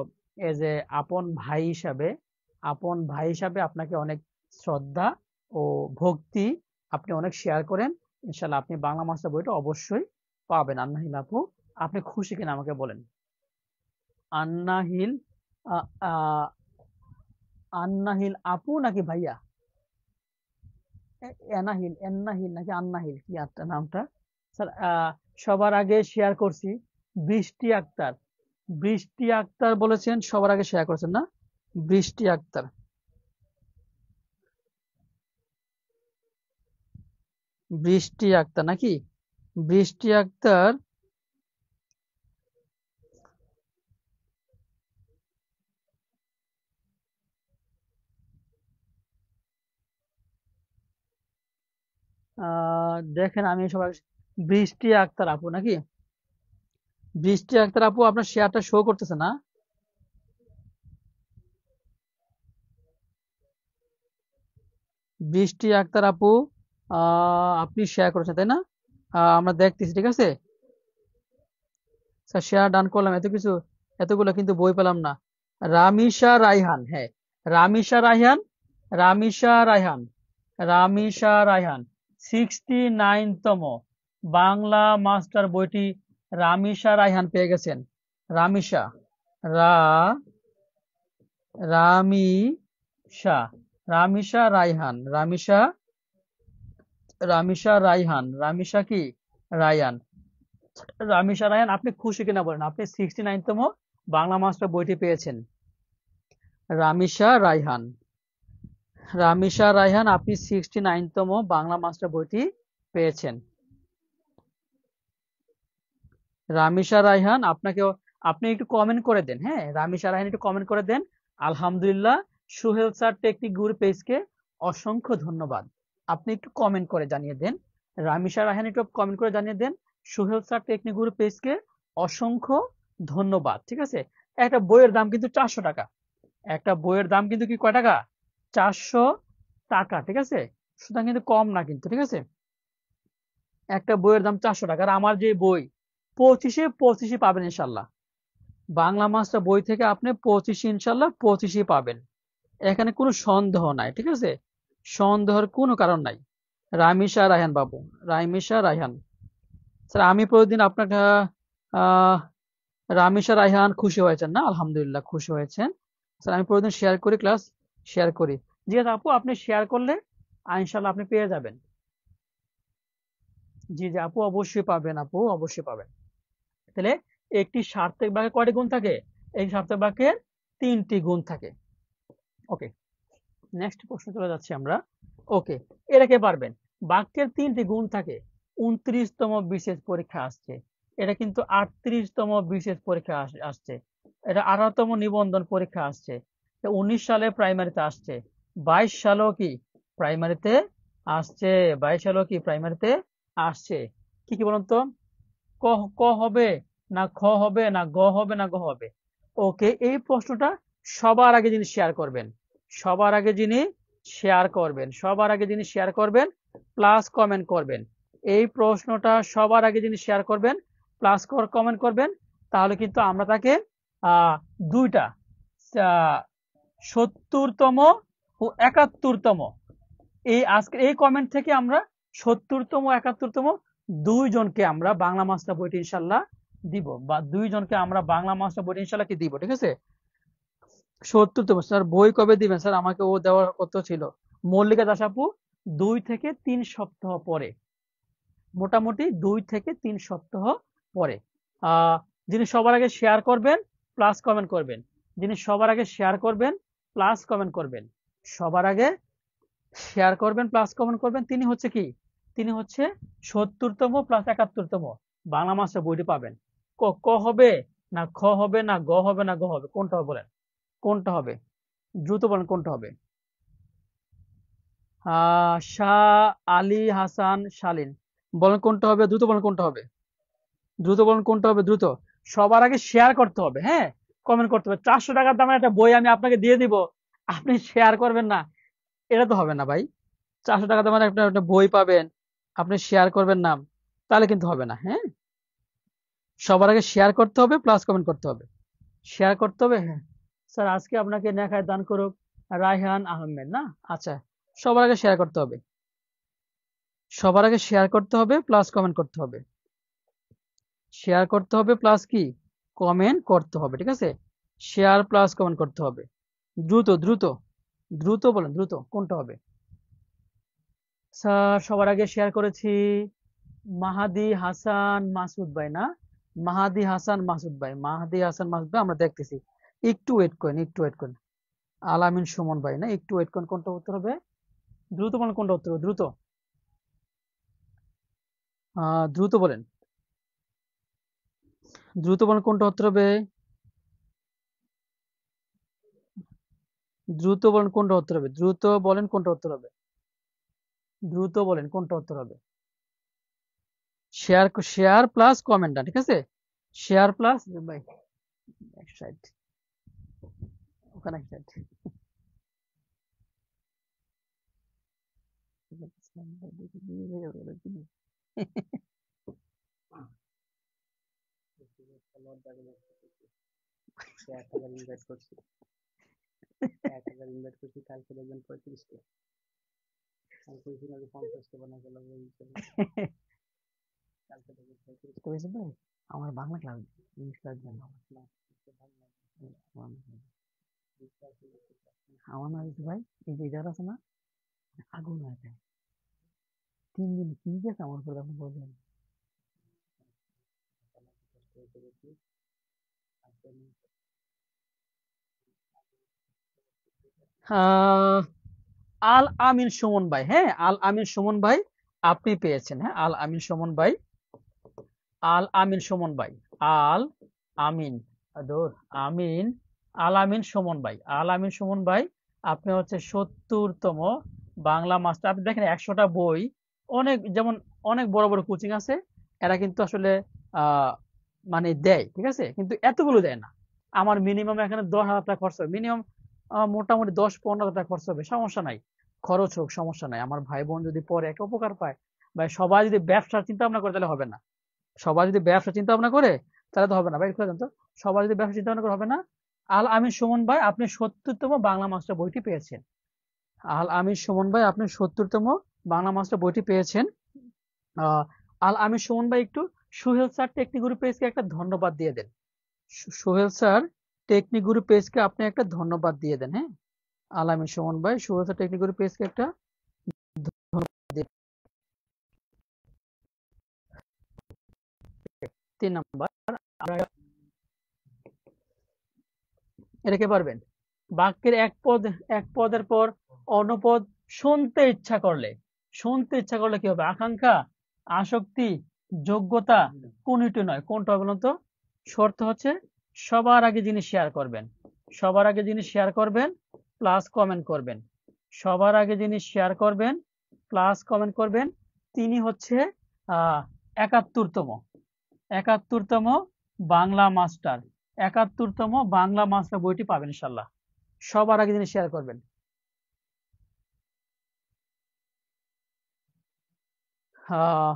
A: এজ এ আপন ভাই হিসাবে আপনাকে অনেক শ্রদ্ধা ও ভক্তি, আপনি অনেক শেয়ার করেন। ইনশাল্লাহ আপনি বাংলা মাস্টার বইটা অবশ্যই পাবেন। আন্নাহিল আপু আপনি খুশি কিনা আমাকে বলেন। আন্নাহিল আহ, আহ, আন্নাহিল আপু নাকি ভাইয়া? এন্নাহিল নাকি আন্নাহিল, কি নামটা? স্যার সবার আগে শেয়ার করছি বৃষ্টি আক্তার। বৃষ্টি আক্তার বলেছেন সবার আগে শেয়ার করেছেন না? বৃষ্টি আক্তার। বৃষ্টি আক্তার নাকি? বৃষ্টি আক্তার। দেখেন আমি সবার বৃষ্টি আক্তার আপু নাকি? বৃষ্টি আক্তার আপু আপনার শেয়ারটা শো করতেছে না। বৃষ্টি আক্তার আপু আপনি শেয়ার করেছেন তাই না? আমরা দেখতেছি, ঠিক আছে। স্যার শেয়ার ডান করলাম, এতগুলো কিন্তু বই পেলাম না। রামিশা রায়হান, হ্যাঁ, রামিশা রায়হান, রামিশা রায়হান, রামিশা রায়হান 69তম বাংলা মাস্টার বইটি রামিশা রায়হান পেয়ে গেছেন। রামিশা, রা রামিশা, রামিশা রায়হান, রামিশা রায়হান, রামিশা কি রায়হান, রামিশা রায়হান, আপনি খুশি কিনা বলেন? আপনি 69তম বাংলা মাস্টার বইটি পেয়েছেন। রামিশা রায়হান, রামিশা রায়হান, আপনি 69তম বাংলা মাস্টার বইটি পেয়েছেন। রামিশা রায়হান, আপনি একটু কমেন্ট করে দেন, হ্যাঁ, রামিশা রায়হান একটু কমেন্ট করে দেন। আলহামদুলিল্লাহ, সোহেল স্যার টেকনিক গুরু পেজকে অসংখ্য ধন্যবাদ। আপনি একটু কমেন্ট করে জানিয়ে দেন। রামিশা রায়হান একটু কমেন্ট করে জানিয়ে দেন, সোহেল স্যার টেকনিক গুরু পেজকে অসংখ্য ধন্যবাদ। ঠিক আছে। একটা বইয়ের দাম কিন্তু 400 টাকা। একটা বইয়ের দাম কিন্তু কি কয় টাকা? 400 টাকা। ঠিক আছে, সুতরাং কিন্তু কম না কিন্তু। ঠিক আছে, একটা বইয়ের দাম 400 টাকা। আর আমার যে বই 25-এ পাবেন ইনশাল্লাহ। বাংলা মাস্টার বই থেকে আপনি 25 ইনশাল্লাহ 25 পাবেন। এখানে কোনো সন্দেহ নাই। ঠিক আছে, সন্দেহের কোনো কারণ নাই। রামিশা রায়হান বাবু, রামিশা রায়হান স্যার, আমি প্রতিদিন আপনাকে আহ রামিশা রায়হান খুশি হয়েছেন না? আলহামদুলিল্লাহ খুশি হয়েছেন স্যার। আমি প্রতিদিন শেয়ার করি, ক্লাস শেয়ার করি। জি আপু, আপনি শেয়ার করলে ইনশাল্লাহ আপনি পেয়ে যাবেন। জি জি আপু, অবশ্যই পাবেন, আপু অবশ্যই পাবেন। তাহলে একটি সার্থক বাক্যে কয়টি গুণ থাকে? এই সার্থক বাক্যের 3টি গুণ থাকে। ওকে, নেক্সট প্রশ্ন চলে যাচ্ছি আমরা। ওকে, এটা কে পারবেন? বাক্যের 3টি গুণ থাকে। 29তম বিশেষ পরীক্ষা আসছে। এটা কিন্তু 38তম বিশেষ পরীক্ষা আসছে। এটা 18তম নিবন্ধন পরীক্ষা আসছে। 19 সালে প্রাইমারিতে আসছে। 22 সালেও কি প্রাইমারিতে আসছে। 22 সালেও কি প্রাইমারিতে আসছে। কি কি বলুন তো? ক ক হবে না খ হবে না গ হবে না গ হবে? ওকে, এই প্রশ্নটা সবার আগে যিনি শেয়ার করবেন, সবার আগে যিনি শেয়ার করবেন প্লাস কমেন্ট করবেন, এই প্রশ্নটা সবার আগে যিনি শেয়ার করবেন প্লাস কমেন্ট করবেন, তাহলে কিন্তু আমরা তাকে আহ দুইটা 70তম ও 71তম, আজকের এই কমেন্ট থেকে আমরা 70তম 71তম দুইজনকে আমরা বাংলা মাস্টার বইটি ইনশাল্লাহ দিব, বা দুইজনকে আমরা বাংলা মাস্টার বইটি ইনশাল্লাহ কি দিব। ঠিক আছে, 70তম। স্যার বই কবে দিবেন? স্যার আমাকে ও দেওয়ার কত ছিল, মল্লিকা দাস আপু, 2 থেকে 3 সপ্তাহ পরে, মোটামুটি 2 থেকে 3 সপ্তাহ পরে। যিনি সবার আগে শেয়ার করবেন প্লাস কমেন্ট করবেন, যিনি সবার আগে শেয়ার করবেন প্লাস কমেন্ট করবেন, সবার আগে শেয়ার করবেন প্লাস কমেন্ট করবেন, তিনি হচ্ছে কি, তিনি হচ্ছে 70তম প্লাস 71তম বাংলা মাস্টার বইটি পাবেন। ক হবে না খ হবে না গ হবে না গ হবে? কোনটা হবে বলেন? কোনটা হবে? দ্রুত বলেন কোনটা হবে? শাহ আলী হাসান শালীন, বলেন কোনটা হবে? দ্রুত বলেন কোনটা হবে? দ্রুত বলেন কোনটা হবে? দ্রুত। সবার আগে শেয়ার করতে হবে, হ্যাঁ, কমেন্ট করতে হবে। 400 টাকার দামের একটা বই আমি আপনাকে দিয়ে দিব, আপনি শেয়ার করবেন না, এটা তো হবে না ভাই। 400 টাকা দামের একটা বই পাবেন, আপনি শেয়ার করবেন না, তাহলে কিন্তু হবে না। হ্যাঁ, সবার আগে শেয়ার করতে হবে প্লাস কমেন্ট করতে হবে। শেয়ার করতে হবে, হ্যাঁ। স্যার আজকে আপনাকে নেখায় দান করুক রায়হান আহমেদ না? আচ্ছা, সবার আগে শেয়ার করতে হবে, সবার আগে শেয়ার করতে হবে প্লাস কমেন্ট করতে হবে, শেয়ার করতে হবে প্লাস কি কমেন্ট করতে হবে। ঠিক আছে, শেয়ার প্লাস কমেন্ট করতে হবে। দ্রুত দ্রুত দ্রুত বলেন, দ্রুত কোনটা হবে? স্যার সবার আগে শেয়ার করেছি মাহাদি হাসান মাসুদ ভাই না? মাহাদি হাসান মাসুদ ভাই, মাহাদি হাসান মাসুদ ভাই, আমরা দেখতেছি। একটু ওয়েট করেন, একটু ওয়েট করেন। আলামিন সুমন ভাই না? একটু ওয়েট করেন, কোনটা উত্তর হবে? দ্রুত বলেন কোনটা উত্তর হবে, দ্রুত দ্রুত বলেন, দ্রুত বলেন কোনটা উত্তর হবে? দ্রুত বলেন কোনটা উত্তর হবে? দ্রুত বলেন কোনটা উত্তর হবে? দ্রুত বলেন কোনটা উত্তর হবে? শেয়ার, শেয়ার প্লাস কমেন্ট, ঠিক আছে, শেয়ার প্লাস ভাই এক সাইড, ওখানে এক সাইড। আমার বাংলা ক্লাস, ইংলিশ ক্লাস দেন না। আমার না হয়েছে ভাই, এই যে যারা আছে না, আগুন হয়ে যায়। 3 দিন কি গেছে আমার উপর, আপনি বলবেন। আহ, আল আমিন সুমন ভাই, হ্যাঁ আল আমিন সুমন ভাই আপনি পেয়েছেন। হ্যাঁ আল আমিন সুমন ভাই, আল আমিন সুমন ভাই, আল আমিন, আদর আমিন, আল আমিন সুমন ভাই, আল আমিন সুমন ভাই আপনি হচ্ছে 70তম বাংলা মাস্টার। আপনি দেখেন 100টা বই, অনেক যেমন অনেক বড় বড় কোচিং আছে, এরা কিন্তু আসলে আহ মানে দেয়, ঠিক আছে, কিন্তু এতগুলো দেয় না। আমার মিনিমাম এখানে 10,000 টাকা খরচ হবে, মিনিমাম মোটামুটি 10-15 হাজার টাকা খরচ হবে, সমস্যা নাই, খরচ হোক সমস্যা নাই, আমার ভাই বোন যদি পরে একটা উপকার পায়, বা সবাই যদি ব্যবসার চিন্তা ভাবনা করে তাহলে হবে না। সবাই যদি ব্যবসা চিন্তা ভাবনা করে তাহলে তো হবে না ভাই, বুঝলেন তো, সবাই যদি ব্যবসা চিন্তা ভাবনা করে হবে না। আল আমিন সুমন ভাই আপনি 70তম বাংলা মাস্টার বইটি পেয়েছেন। আল আমিন সুমন ভাই আপনি 70তম বাংলা মাস্টার বইটি পেয়েছেন। আহ, আল আমিন সুমন ভাই একটু সোহেল স্যার টেকনিক গ্রুপ পেজকে একটা ধন্যবাদ দিয়ে দেন। সোহেল স্যার টেকনিক গ্রুপ পেজকে আপনি একটা ধন্যবাদ দিয়ে দেন। হ্যাঁ আল আমিন সুমন ভাই সোহেল স্যার টেকনিক গ্রুপ পেজকে একটা ধন্যবাদ দিয়ে দেন। 3 নাম্বার, আমরা এটাকে পারবেন। বাক্যের এক পদের পর অন্য পদ শুনতে ইচ্ছা করলে কি হবে? আকাঙ্ক্ষা, আসক্তি, যোগ্যতা, কোনটি নয়, কোনটা হবে বলুন তো? শর্ত হচ্ছে সবার আগে যিনি শেয়ার করবেন, সবার আগে যিনি শেয়ার করবেন প্লাস কমেন্ট করবেন, সবার আগে যিনি শেয়ার করবেন প্লাস কমেন্ট করবেন, তিনি হচ্ছে আহ 71তম, 71তম বাংলা মাস্টার, 71তম বাংলা মাস্টার বইটি পাবেন ইনশাল্লাহ। সবার আগে যিনি শেয়ার করবেন। আহ,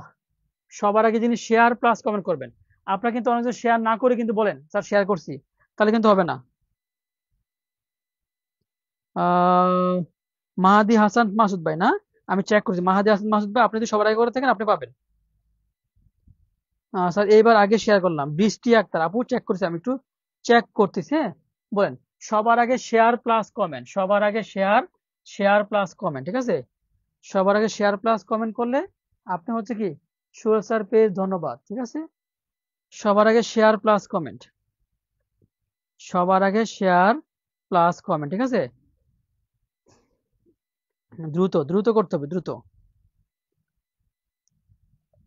A: সবার আগে যিনি শেয়ার প্লাস কমেন্ট করবেন। আপনারা কিন্তু অনেক শেয়ার না করে কিন্তু বলেন স্যার শেয়ার করছি, তাহলে কিন্তু হবে না। আহ, মাহাদি হাসান মাসুদ ভাই না, আমি চেক করছি, মাহাদি হাসান মাসুদ ভাই আপনি যদি সবার আগে করে থাকেন আপনি পাবেন। স্যার এইবার আগে শেয়ার করলাম বৃষ্টি আক্তার আপু, চেক করছি, আমি একটু চেক করতেছি। হ্যাঁ বলেন, সবার আগে শেয়ার প্লাস কমেন্ট, সবার আগে শেয়ার, শেয়ার প্লাস কমেন্ট, ঠিক আছে, সবার আগে শেয়ার প্লাস কমেন্ট করলে আপনি হচ্ছে কি সোহেল স্যার পেজ ধন্যবাদ, ঠিক আছে, সবার আগে শেয়ার প্লাস কমেন্ট, সবার আগে শেয়ার প্লাস কমেন্ট, ঠিক আছে, দ্রুত দ্রুত করতে হবে, দ্রুত।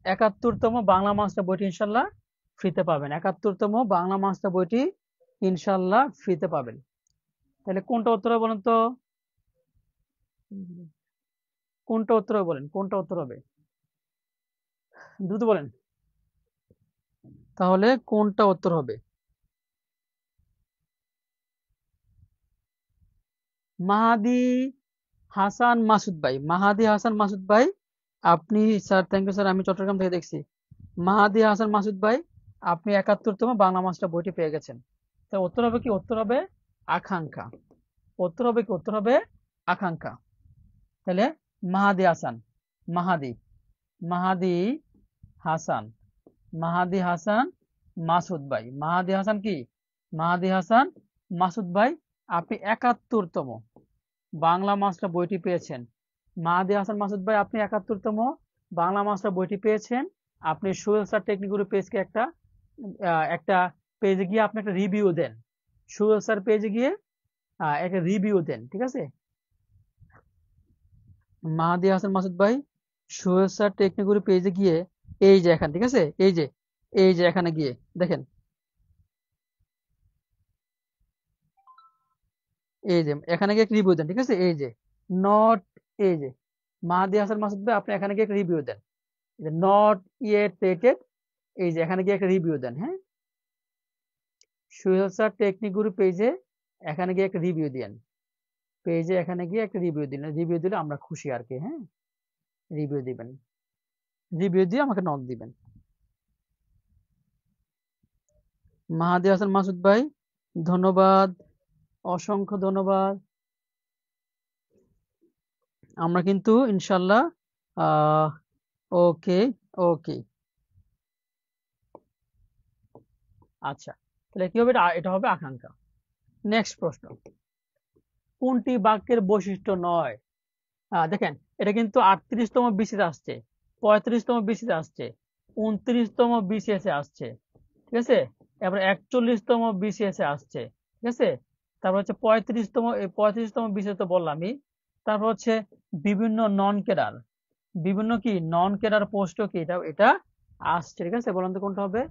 A: 71তম বাংলা মাস্টার বইটি ইনশাল্লাহ ফ্রিতে পাবেন, 71তম বাংলা মাস্টার বইটি ইনশাল্লাহ ফ্রিতে পাবেন। তাহলে কোনটা উত্তর হবে বলেন তো, কোনটা উত্তর হবে বলেন, কোনটা উত্তর হবে, দ্রুত বলেন, তাহলে কোনটা উত্তর হবে? মাহাদি হাসান মাসুদ ভাই, মাহাদি হাসান মাসুদ ভাই আপনি, স্যার থ্যাংক ইউ স্যার, আমি চট্টগ্রাম থেকে দেখছি। মাহাদি হাসান মাসুদ ভাই আপনি 71তম বাংলা মাস্টার বইটি পেয়ে গেছেন। তো উত্তর হবে কি, উত্তর হবে আকাঙ্ক্ষা, উত্তর হবে কি, উত্তর হবে আকাঙ্ক্ষা। তাহলে মাহাদি হাসান, মাহাদি, মাহাদি হাসান, মাহাদি হাসান মাসুদ ভাই, মাহাদি হাসান কি, মাহাদি হাসান মাসুদ ভাই আপনি 71তম বাংলা মাস্টার বইটি পেয়েছেন। মাহাদি হাসান মাসুদ ভাই আপনি 71তম বাংলা মাস্টার বইটি পেয়েছেন। আপনি সোহেল স্যার টেকনিক্যাল পেজকে একটা পেজে গিয়ে আপনি একটা রিভিউ দেন, সোহেল স্যার পেজে গিয়ে একটা রিভিউ দেন, ঠিক আছে। মাহাদি হাসান মাসুদ ভাই সোহেল স্যার টেকনিক্যাল পেজে গিয়ে, এই যে এখানে, ঠিক আছে, এই যে এখানে গিয়ে দেখেন, এই যে এখানে গিয়ে একটা রিভিউ দেন, ঠিক আছে, এই যে নট, এই যে মাহাদি হাসান মাসুদ ভাই আপনি এখানে গিয়ে একটা রিভিউ দেন, নট ইয়েট রেটেড, এই যে এখানে গিয়ে একটা রিভিউ দেন। হ্যাঁ সোহেল স্যার টেকনিক গুরু পেজে এখানে গিয়ে একটা রিভিউ দেন, পেজে এখানে গিয়ে একটা রিভিউ দিলে আমরা খুশি আর কি। হ্যাঁ রিভিউ দিবেন, রিভিউ দিয়ে আমাকে নক দিবেন। মাহাদি হাসান মাসুদ ভাই, ধন্যবাদ, অসংখ্য ধন্যবাদ। আমরা কিন্তু ইনশাল্লাহ ওকে ওকে আচ্ছা, তাহলে কি হবে? এটা হবে আকাঙ্ক্ষা। নেক্সট প্রশ্ন, কোনটি বাক্যের বৈশিষ্ট্য নয়? দেখেন, এটা কিন্তু 38তম বিসিতে আসছে, 35তম বিসিতে আসছে, 29তম বিসিএস এ আসছে, ঠিক আছে? এবার 41তম বিসিএস এ আসছে, ঠিক আছে? তারপর হচ্ছে 35তম বিসিএস তো বললামই। তারপর হচ্ছে বিভিন্ন নন ক্যাডার, বিভিন্ন কি নন ক্যাডার পোস্টও কি এটা এটা আসছে, ঠিক আছে? বলেন তো কোনটা হবে?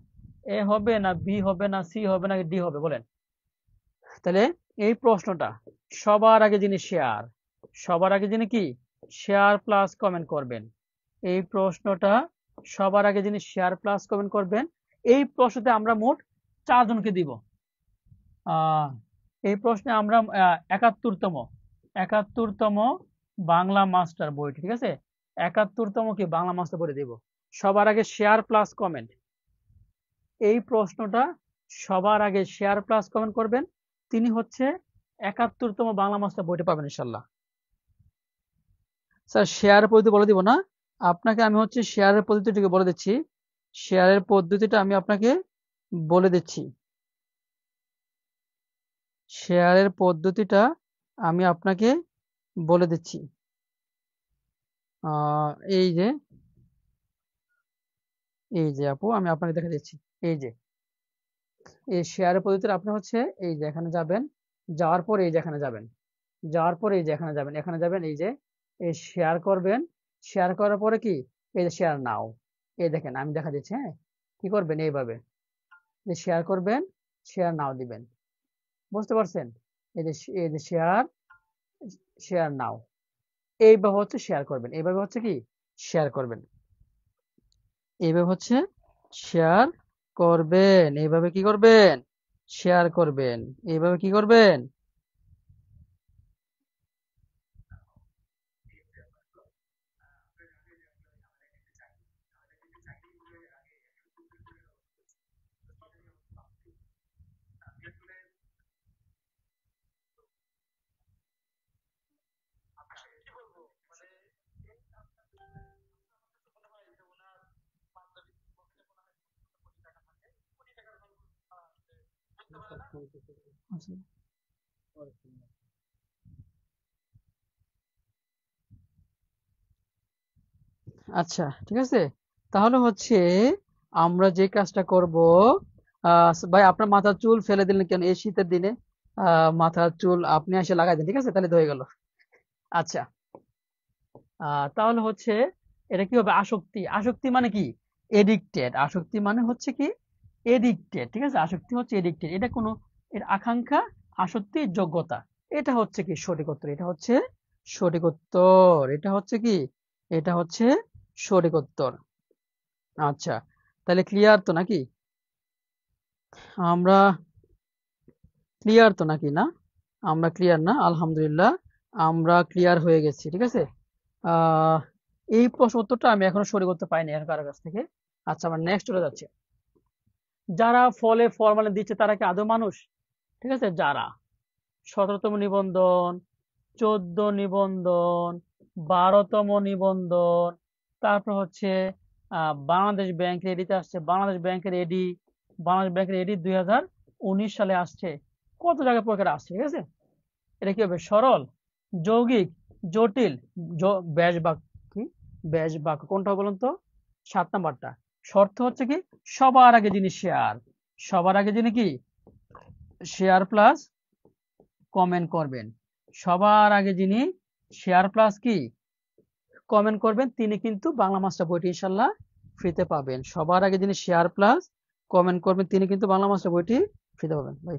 A: এ হবে না বি হবে না সি হবে না ডি হবে, বলেন? তাহলে এই প্রশ্নটা সবার আগে যিনি শেয়ার, সবার আগে যিনি কি শেয়ার প্লাস কমেন্ট করবেন, এই প্রশ্নটা সবার আগে যিনি শেয়ার প্লাস কমেন্ট করবেন, এই প্রশ্নতে আমরা মোট 4 জনকে দিব। এই প্রশ্নে আমরা 71তম বাংলা মাস্টার বইটি, ঠিক আছে? 71তম কি বাংলা মাস্টার বইটি দিব। সবার আগে শেয়ার প্লাস কমেন্ট, এই প্রশ্নটা সবার আগে শেয়ার প্লাস কমেন্ট করবেন, তিনি হচ্ছে 71তম বাংলা মাস্টার বইটি পাবেন ইনশাল্লাহ। স্যার শেয়ার পদ্ধতি বলে দিব না আপনাকে, আমি হচ্ছে শেয়ারের পদ্ধতিটাকে বলে দিচ্ছি, শেয়ারের পদ্ধতিটা আমি আপনাকে বলে দিচ্ছি, শেয়ারের পদ্ধতিটা আমি আপনাকে বলে দিচ্ছি। এই যে আপু আমি আপনাকে দেখা দিচ্ছি, এই যে এই শেয়ারের পদ্ধতিটা আপনি হচ্ছে এই যে এখানে যাবেন, যাওয়ার পর এই যে এখানে যাবেন, যাওয়ার পর এই যে এখানে যাবেন, এখানে যাবেন, এই যে এই শেয়ার করবেন, শেয়ার করার পরে কি এই যে শেয়ার নাও, এই দেখেন আমি দেখা দিচ্ছি, হ্যাঁ? কি করবেন? এইভাবে যে শেয়ার করবেন, শেয়ার নাও দিবেন, বুঝতে পারছেন? এই যে শেয়ার, শেয়ার নাও, এইভাবে হচ্ছে শেয়ার করবেন, এইভাবে হচ্ছে কি শেয়ার করবেন, এইভাবে হচ্ছে শেয়ার করবেন, এইভাবে কি করবেন? শেয়ার করবেন, এইভাবে কি করবেন? আচ্ছা, ঠিক আছে, তাহলে হচ্ছে আমরা যে কাজটা করব, ভাই আপনার মাথার চুল ফেলে দিলেন কেন এই শীতের দিনে? মাথার চুল আপনি এসে লাগাই দেন, ঠিক আছে? তাহলে তো হয়ে গেল। আচ্ছা, তাহলে হচ্ছে এটা কি হবে? আসক্তি। আসক্তি মানে কি? এডিক্টেড। আসক্তি মানে হচ্ছে কি এডিক্টেড, ঠিক আছে? আসক্তি হচ্ছে এডিক্টেড, এটা কোনো এর আকাঙ্ক্ষা, আসক্তি, যোগ্যতা, এটা হচ্ছে কি সঠিক উত্তর, এটা হচ্ছে সঠিক উত্তর, এটা হচ্ছে কি এটা হচ্ছে সঠিক উত্তর। আচ্ছা, তাহলে ক্লিয়ার তো নাকি? আমরা ক্লিয়ার তো নাকি? না, আমরা ক্লিয়ার না, আলহামদুলিল্লাহ আমরা ক্লিয়ার হয়ে গেছি, ঠিক আছে? আহ এই প্রশ্ন উত্তরটা আমি এখনো সঠিক করতে পাইনি আর কারো কাছ থেকে। আচ্ছা, আমরা নেক্সট চলে যাচ্ছি। যারা ফলে ফরমালিন দিচ্ছে তারা কি আদৌ মানুষ? ঠিক আছে, যারা 17তম নিবন্ধন, 14 নিবন্ধন, 12তম নিবন্ধন, তারপর হচ্ছে বাংলাদেশ ব্যাংকের এডিতে আসছে, বাংলাদেশ ব্যাংকের এডি, বাংলাদেশ ব্যাংকের এডি 2019 সালে আসছে, কত জায়গায় প্রকার আসছে, ঠিক আছে? এটা কি হবে? সরল, যৌগিক, জটিল, ব্যাস বাক্য, কি ব্যাস বাক্য কোনটা বলুন তো? 7 নাম্বারটা। শর্ত হচ্ছে কি সবার আগে যিনি শেয়ার, সবার আগে যিনি কি শেয়ার প্লাস কমেন্ট করবেন, সবার আগে যিনি শেয়ার প্লাস কি কমেন্ট করবেন, তিনি কিন্তু বাংলা মাস্টার বইটি ইনশাল্লাহ ফ্রিতে পাবেন। সবার আগে যিনি শেয়ার প্লাস কমেন্ট করবেন, তিনি কিন্তু বাংলা মাস্টার বইটি ফ্রিতে পাবেন। ভাই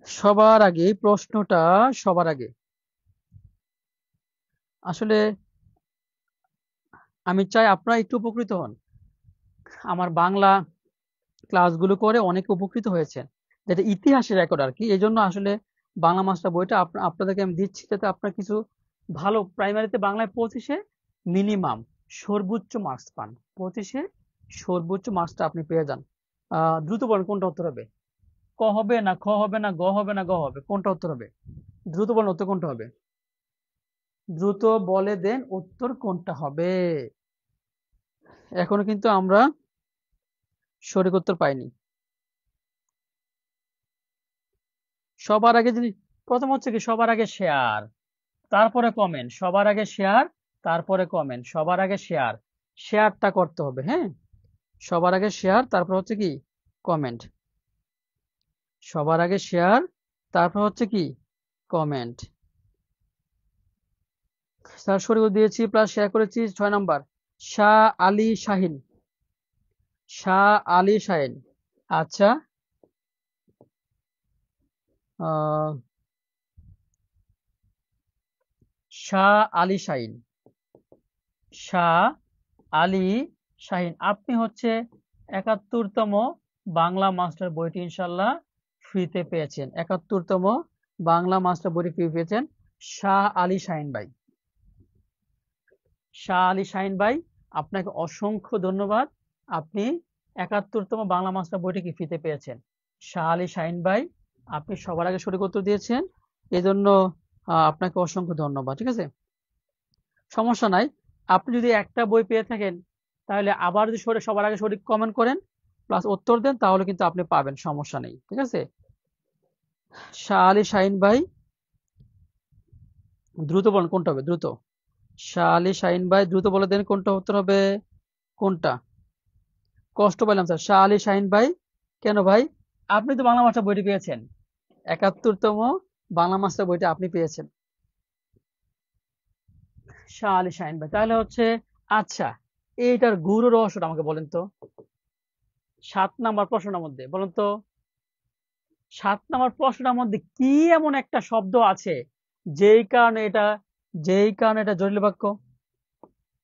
A: সবার আগে এই প্রশ্নটা, সবার আগে আসলে আমি চাই আপনারা একটু উপকৃত হন। আমার বাংলা ক্লাসগুলো করে অনেকে উপকৃত হয়েছেন, যেটা ইতিহাসের রেকর্ড আর কি, এই জন্য আসলে বাংলা মাস্টার বইটা আপনাদেরকে আমি দিচ্ছি, যাতে আপনার কিছু ভালো প্রাইমারিতে বাংলায় 25-এ মিনিমাম সর্বোচ্চ মার্কস পান। 25-এ সর্বোচ্চ মার্কসটা আপনি পেয়ে যান। দ্রুত বলেন কোনটা উত্তর হবে? ক হবে না, খ হবে না, গ হবে না, গ হবে? কোনটা উত্তর হবে? দ্রুত বলেন উত্তর কোনটা হবে? দ্রুত বলে দেন উত্তর কোনটা হবে। এখনো কিন্তু আমরা সঠিক উত্তর পাইনি। সবার আগে যদি প্রথম হচ্ছে কি, সবার আগে শেয়ার, তারপরে কমেন্ট। সবার আগে শেয়ার, তারপরে কমেন্ট। সবার আগে শেয়ার, শেয়ারটা করতে হবে। হ্যাঁ, সবার আগে শেয়ার, তারপর হচ্ছে কি কমেন্ট। সবার আগে শেয়ার, তারপর হচ্ছে কি কমেন্ট। স্যার সঠিক উত্তর দিয়েছি প্লাস শেয়ার করেছি 6 নাম্বার। শাহ আলী শাহিন। শাহ আলী শাহিন। আচ্ছা, আহ শাহ আলী শাহিন। শাহ আলী শাহিন, আপনি হচ্ছে 71তম বাংলা মাস্টার বইটি ইনশাল্লাহ ফ্রিতে পেয়েছেন। 71তম বাংলা মাস্টার বইটি ফ্রি পেয়েছেন শাহ আলী শাহিন ভাই। শাহ আলী শাহিন ভাই, আপনাকে অসংখ্য ধন্যবাদ। আপনি 71তম বাংলা মাস্টার বইটি কি ফ্রিতে পেয়েছেন। শাহ আলী শাহিন ভাই, আপনি সবার আগে সঠিক উত্তর দিয়েছেন, এজন্য আপনাকে অসংখ্য ধন্যবাদ। ঠিক আছে, সমস্যা নাই। আপনি যদি একটা বই পেয়ে থাকেন, তাহলে আবার যদি সবার আগে সঠিক কমেন্ট করেন প্লাস উত্তর দেন, তাহলে কিন্তু আপনি পাবেন, সমস্যা নেই। ঠিক আছে, শাহ আলী শাহিন ভাই, দ্রুত বলেন কোনটা হবে, দ্রুত। শাহ আলী শাহিন ভাই দ্রুত বলে দেন কোনটা উত্তর হবে। কোনটা? কষ্ট পেলাম স্যার। শাহ আলী শাহিন ভাই, কেন ভাই? আপনি তো বাংলা মাস্টার বইটি পেয়েছেন, 71তম বাংলা মাস্টার বইটা আপনি পেয়েছেন। শাহ আলী শাহিন ভাই, তাহলে হচ্ছে, আচ্ছা, এইটার গুরু রহস্যটা আমাকে বলেন তো। 7 নাম্বার প্রশ্নটার মধ্যে বলেন তো, 7 নাম্বার প্রশ্নটার মধ্যে কি এমন একটা শব্দ আছে যেই কারণে এটা জটিল বাক্য?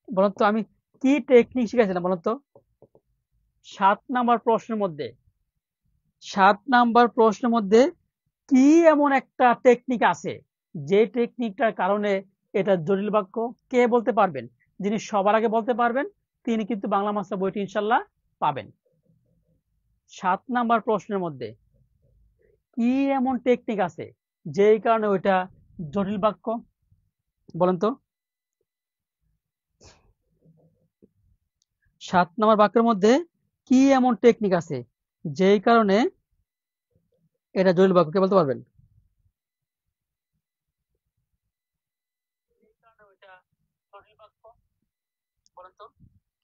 A: বলেন তো, আমি কি টেকনিক শিখেছিলাম বলেন তো। 7 নাম্বার প্রশ্নের মধ্যে, 7 নাম্বার প্রশ্নের মধ্যে কি এমন একটা টেকনিক আছে যে টেকনিকটার কারণে এটা জটিল বাক্য? কে বলতে পারবেন? যিনি সবার আগে বলতে পারবেন, তিনি কিন্তু বাংলা মাস্টার বইটি ইনশাল্লাহ পাবেন। 7 নাম্বার প্রশ্নের মধ্যে কি এমন টেকনিক আছে যেই কারণে ওইটা জটিল বাক্য? বলেন তো। 7 নাম্বার বাক্যের মধ্যে কি এমন টেকনিক আছে যেই কারণে এটা জটিল বাক্য? কে বলতে পারবেন?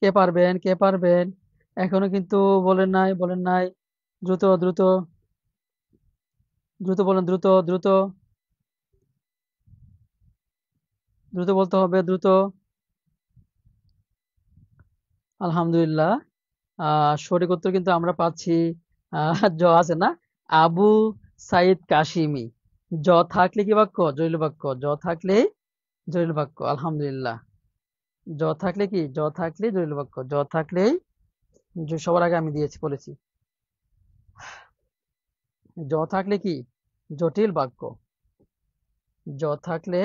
A: কে পারবেন, কে পারবেন? এখনো কিন্তু বলেন নাই, বলেন নাই। দ্রুত দ্রুত দ্রুত বলেন, দ্রুত দ্রুত দ্রুত বলতে হবে, দ্রুত। আলহামদুলিল্লাহ, সঠিক উত্তর কিন্তু আমরা পাচ্ছি। জ আছে না, আবু সাইদ কাশিমি। জ থাকলে কি বাক্য? জটিল বাক্য। জ থাকলে জটিল বাক্য। আলহামদুলিল্লাহ, জ থাকলে কি? জ থাকলে জটিল বাক্য। জ থাকলেই, সবার আগে আমি দিয়েছি, বলেছি। জ থাকলে কি? জটিল বাক্য। জ থাকলে,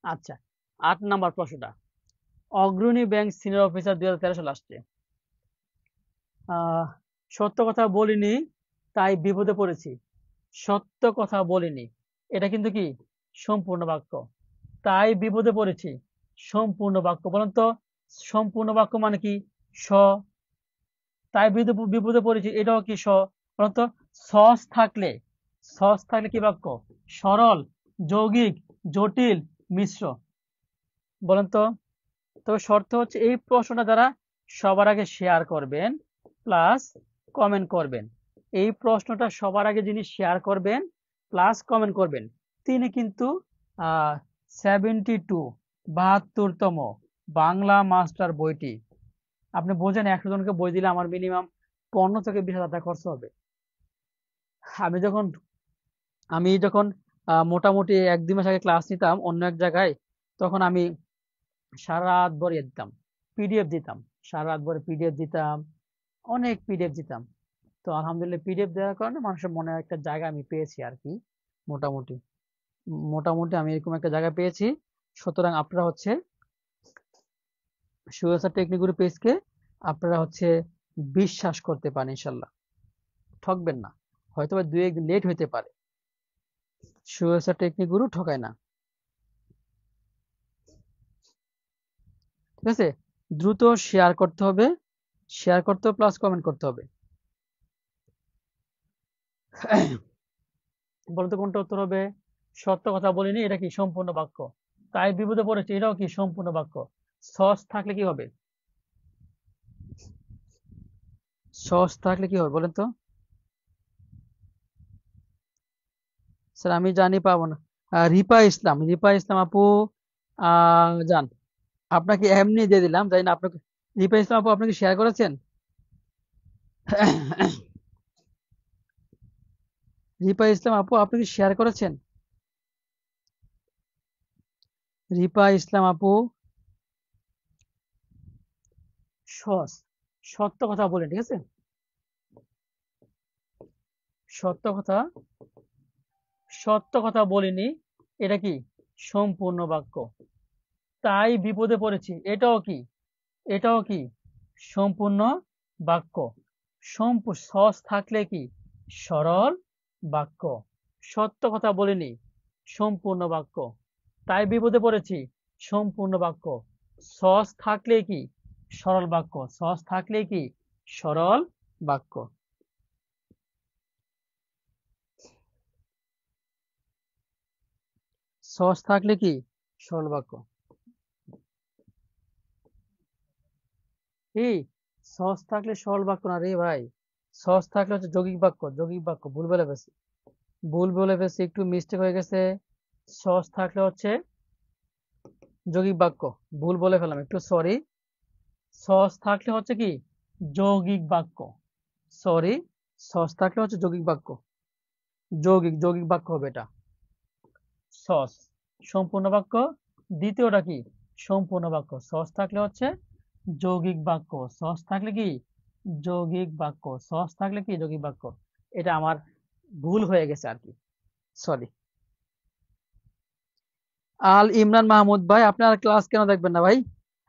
A: আচ্ছা, 8 নাম্বার প্রশ্নটা, অগ্রণী ব্যাংক সিনিয়র অফিসার 2013 সালে আসছে। আহ সত্য কথা বলিনি, তাই বিপদে পড়েছি। সত্য কথা বলিনি, এটা কিন্তু কি সম্পূর্ণ বাক্য। তাই বিপদে পড়েছি, সম্পূর্ণ বাক্য। বলেন তো, সম্পূর্ণ বাক্য মানে কি? স। তাই বিপদে পড়েছি, এটাও কি স? বলেন তো, সস থাকলে, সস থাকলে কি বাক্য? সরল, যৌগিক, জটিল, মিশ্র? বলেন তো। তবে শর্ত হচ্ছে এই প্রশ্নটা যারা সবার আগে শেয়ার করবেন প্লাস কমেন্ট করবেন, এই প্রশ্নটা সবার আগে যিনি শেয়ার করবেন প্লাস কমেন্ট করবেন, তিনি কিন্তু 72 তম বাংলা মাস্টার বইটি, আপনি বোঝেন 100 জনকে বই দিলে আমার মিনিমাম 15 থেকে 20 হাজার টাকা খরচ হবে। আমি যখন আমি যখন মোটামুটি 1-2 মাস আগে ক্লাস নিতাম অন্য এক জায়গায়, তখন আমি সারা রাত ভরে দিতাম। পিডিএফ দিতাম, সারা রাত ভরে পিডিএফ দিতাম, অনেক পিডিএফ দিতাম। তো আলহামদুলিল্লাহ পিডিএফ দেওয়ার কারণে মানুষের মনে একটা জায়গা আমি পেয়েছি আর কি। মোটামুটি মোটামুটি আমি এরকম একটা জায়গা পেয়েছি। সুতরাং আপনারা হচ্ছে সুয়েজ টেকনিক গুরু পেজকে আপনারা হচ্ছে বিশ্বাস করতে পারেন, ইনশাল্লাহ ঠকবেন না। হয়তো বা 2-1 দিন লেট হইতে পারে, সুয়েজ টেকনিক গুরু ঠকায় না। ঠিক আছে, দ্রুত শেয়ার করতে হবে, শেয়ার করতে হবে প্লাস কমেন্ট করতে হবে। বলতো কোনটা উত্তর হবে? সত্য কথা বলিনি, এটা কি সম্পূর্ণ বাক্য। তাই বিপদে পড়েছে, এটাও কি সম্পূর্ণ বাক্য। সস থাকলে কি হবে? সস থাকলে কি হবে বলেন তো? স্যার আমি জানি পাবো না। রিপা ইসলাম, রিপা ইসলাম আপু যান, আপনাকে এমনি দিয়ে দিলাম, জানি না আপনাকে। রিপা ইসলাম আপু, আপনি কি শেয়ার করেছেন? রিপা ইসলাম আপু, আপনি কি শেয়ার করেছেন? রিপা ইসলাম আপু, সস, সত্য কথা বলেন, ঠিক আছে? সত্য কথা, সত্য কথা বলিনি, এটা কি সম্পূর্ণ বাক্য। তাই বিপদে পড়েছি, এটাও কি, এটাও কি সম্পূর্ণ বাক্য। সস থাকলে কি সরল বাক্য। সত্য কথা বলিনি, সম্পূর্ণ বাক্য। তাই বিপদে পড়েছি, সম্পূর্ণ বাক্য। সস থাকলে কি সরল বাক্য, সস থাকলে কি সরল বাক্য। সস থাকলে কি সরল বাক্য। কি সস থাকলে সরল বাক্য না রে ভাই, সস থাকলে হচ্ছে যৌগিক বাক্য, যৌগিক বাক্য। ভুল বলে ফেলছি, ভুল বলে ফেলছি, একটু মিস্টেক হয়ে গেছে। সস থাকলে হচ্ছে যৌগিক বাক্য, ভুল বলে ফেললাম, একটু সরি। সস থাকলে হচ্ছে কি যৌগিক বাক্য, সরি। সস থাকলে হচ্ছে যৌগিক বাক্য, যৌগিক যৌগিক বাক্য হবে এটা। সস সম্পূর্ণ বাক্য, দ্বিতীয়টা কি সম্পূর্ণ বাক্য। সস থাকলে হচ্ছে যৌগিক বাক্য, সস থাকলে কি যৌগিক বাক্য, সস থাকলে কি যৌগিক বাক্য। এটা আমার ভুল হয়ে গেছে আর কি, সরি। আল ইমরান মাহমুদ ভাই, আপনার ক্লাস কেন দেখবেন না ভাই?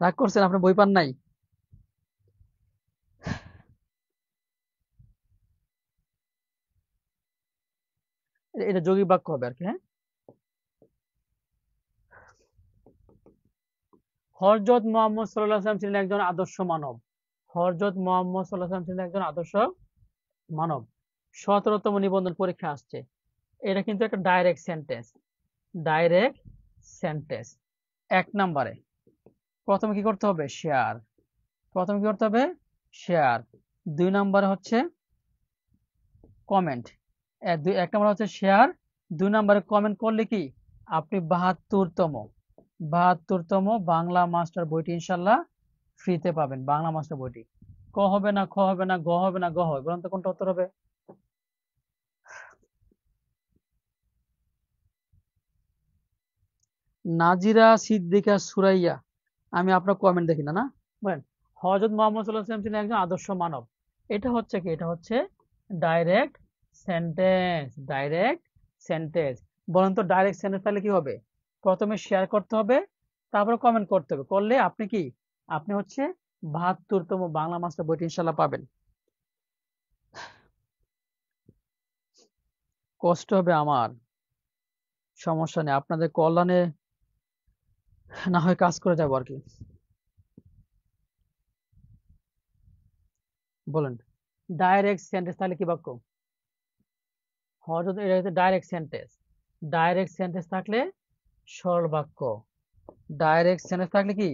A: রাগ করছেন, আপনি বই পান নাই? এটা যৌগিক বাক্য হবে আর কি। হ্যাঁ, হযরত মুহাম্মদ সাল্লাল্লাহু আলাইহি ওয়াসাল্লাম ছিলেন একজন আদর্শ মানব। হযরত মুহাম্মদ সাল্লাল্লাহু আলাইহি ওয়াসাল্লাম ছিলেন একজন আদর্শ মানব। 17তম নিবন্ধন পরীক্ষা আসছে। এটা কিন্তু একটা ডাইরেক্ট সেন্টেন্স, ডাইরেক্ট সেন্টেন্স। 1 নম্বরে প্রথমে কি করতে হবে? শেয়ার। প্রথমে কি করতে হবে? শেয়ার। 2 নম্বরে হচ্ছে কমেন্ট। 1 নম্বরে হচ্ছে শেয়ার, 2 নম্বরে কমেন্ট করলে কি আপনি 72তম বাংলা মাস্টার বইটি ইনশাল্লাহ ফ্রিতে পাবেন। বাংলা মাস্টার বইটি। ক হবে না, খ হবে না, গ হবে না, গ হবে, বলুন তো কোনটা উত্তর হবে? নাজিরা সিদ্দিকা সুরাইয়া, আমি আপনার কমেন্ট দেখি না, না বলেন। হযরত মুহাম্মদ সাল্লাল্লাহু আলাইহি ওয়াসাল্লাম ছিলেন একজন আদর্শ মানব। এটা হচ্ছে কি, এটা হচ্ছে ডাইরেক্ট সেন্টেন্স, ডাইরেক্ট সেন্টেন্স। বলেন তো ডাইরেক্ট সেন্টেন্স তাহলে কি হবে? প্রথমে শেয়ার করতে হবে, তারপরে কমেন্ট করতে হবে, করলে আপনি কি আপনি হচ্ছে 72তম বাংলা মাস্টার বইটি ইনশাল্লাহ পাবেন। কষ্ট হবে আমার, সমস্যা নেই, আপনাদের কল্যাণে না হয় কাজ করে যাবো আর কি। বলেন, ডাইরেক্ট সেন্টেন্স তাহলে কি বাক্য? হযরত, এটা হচ্ছে ডাইরেক্ট সেন্টেন্স। ডাইরেক্ট সেন্টেন্স থাকলে সরল বাক্য। ডাইরেক্ট সেন্টেন্স থাকলে কি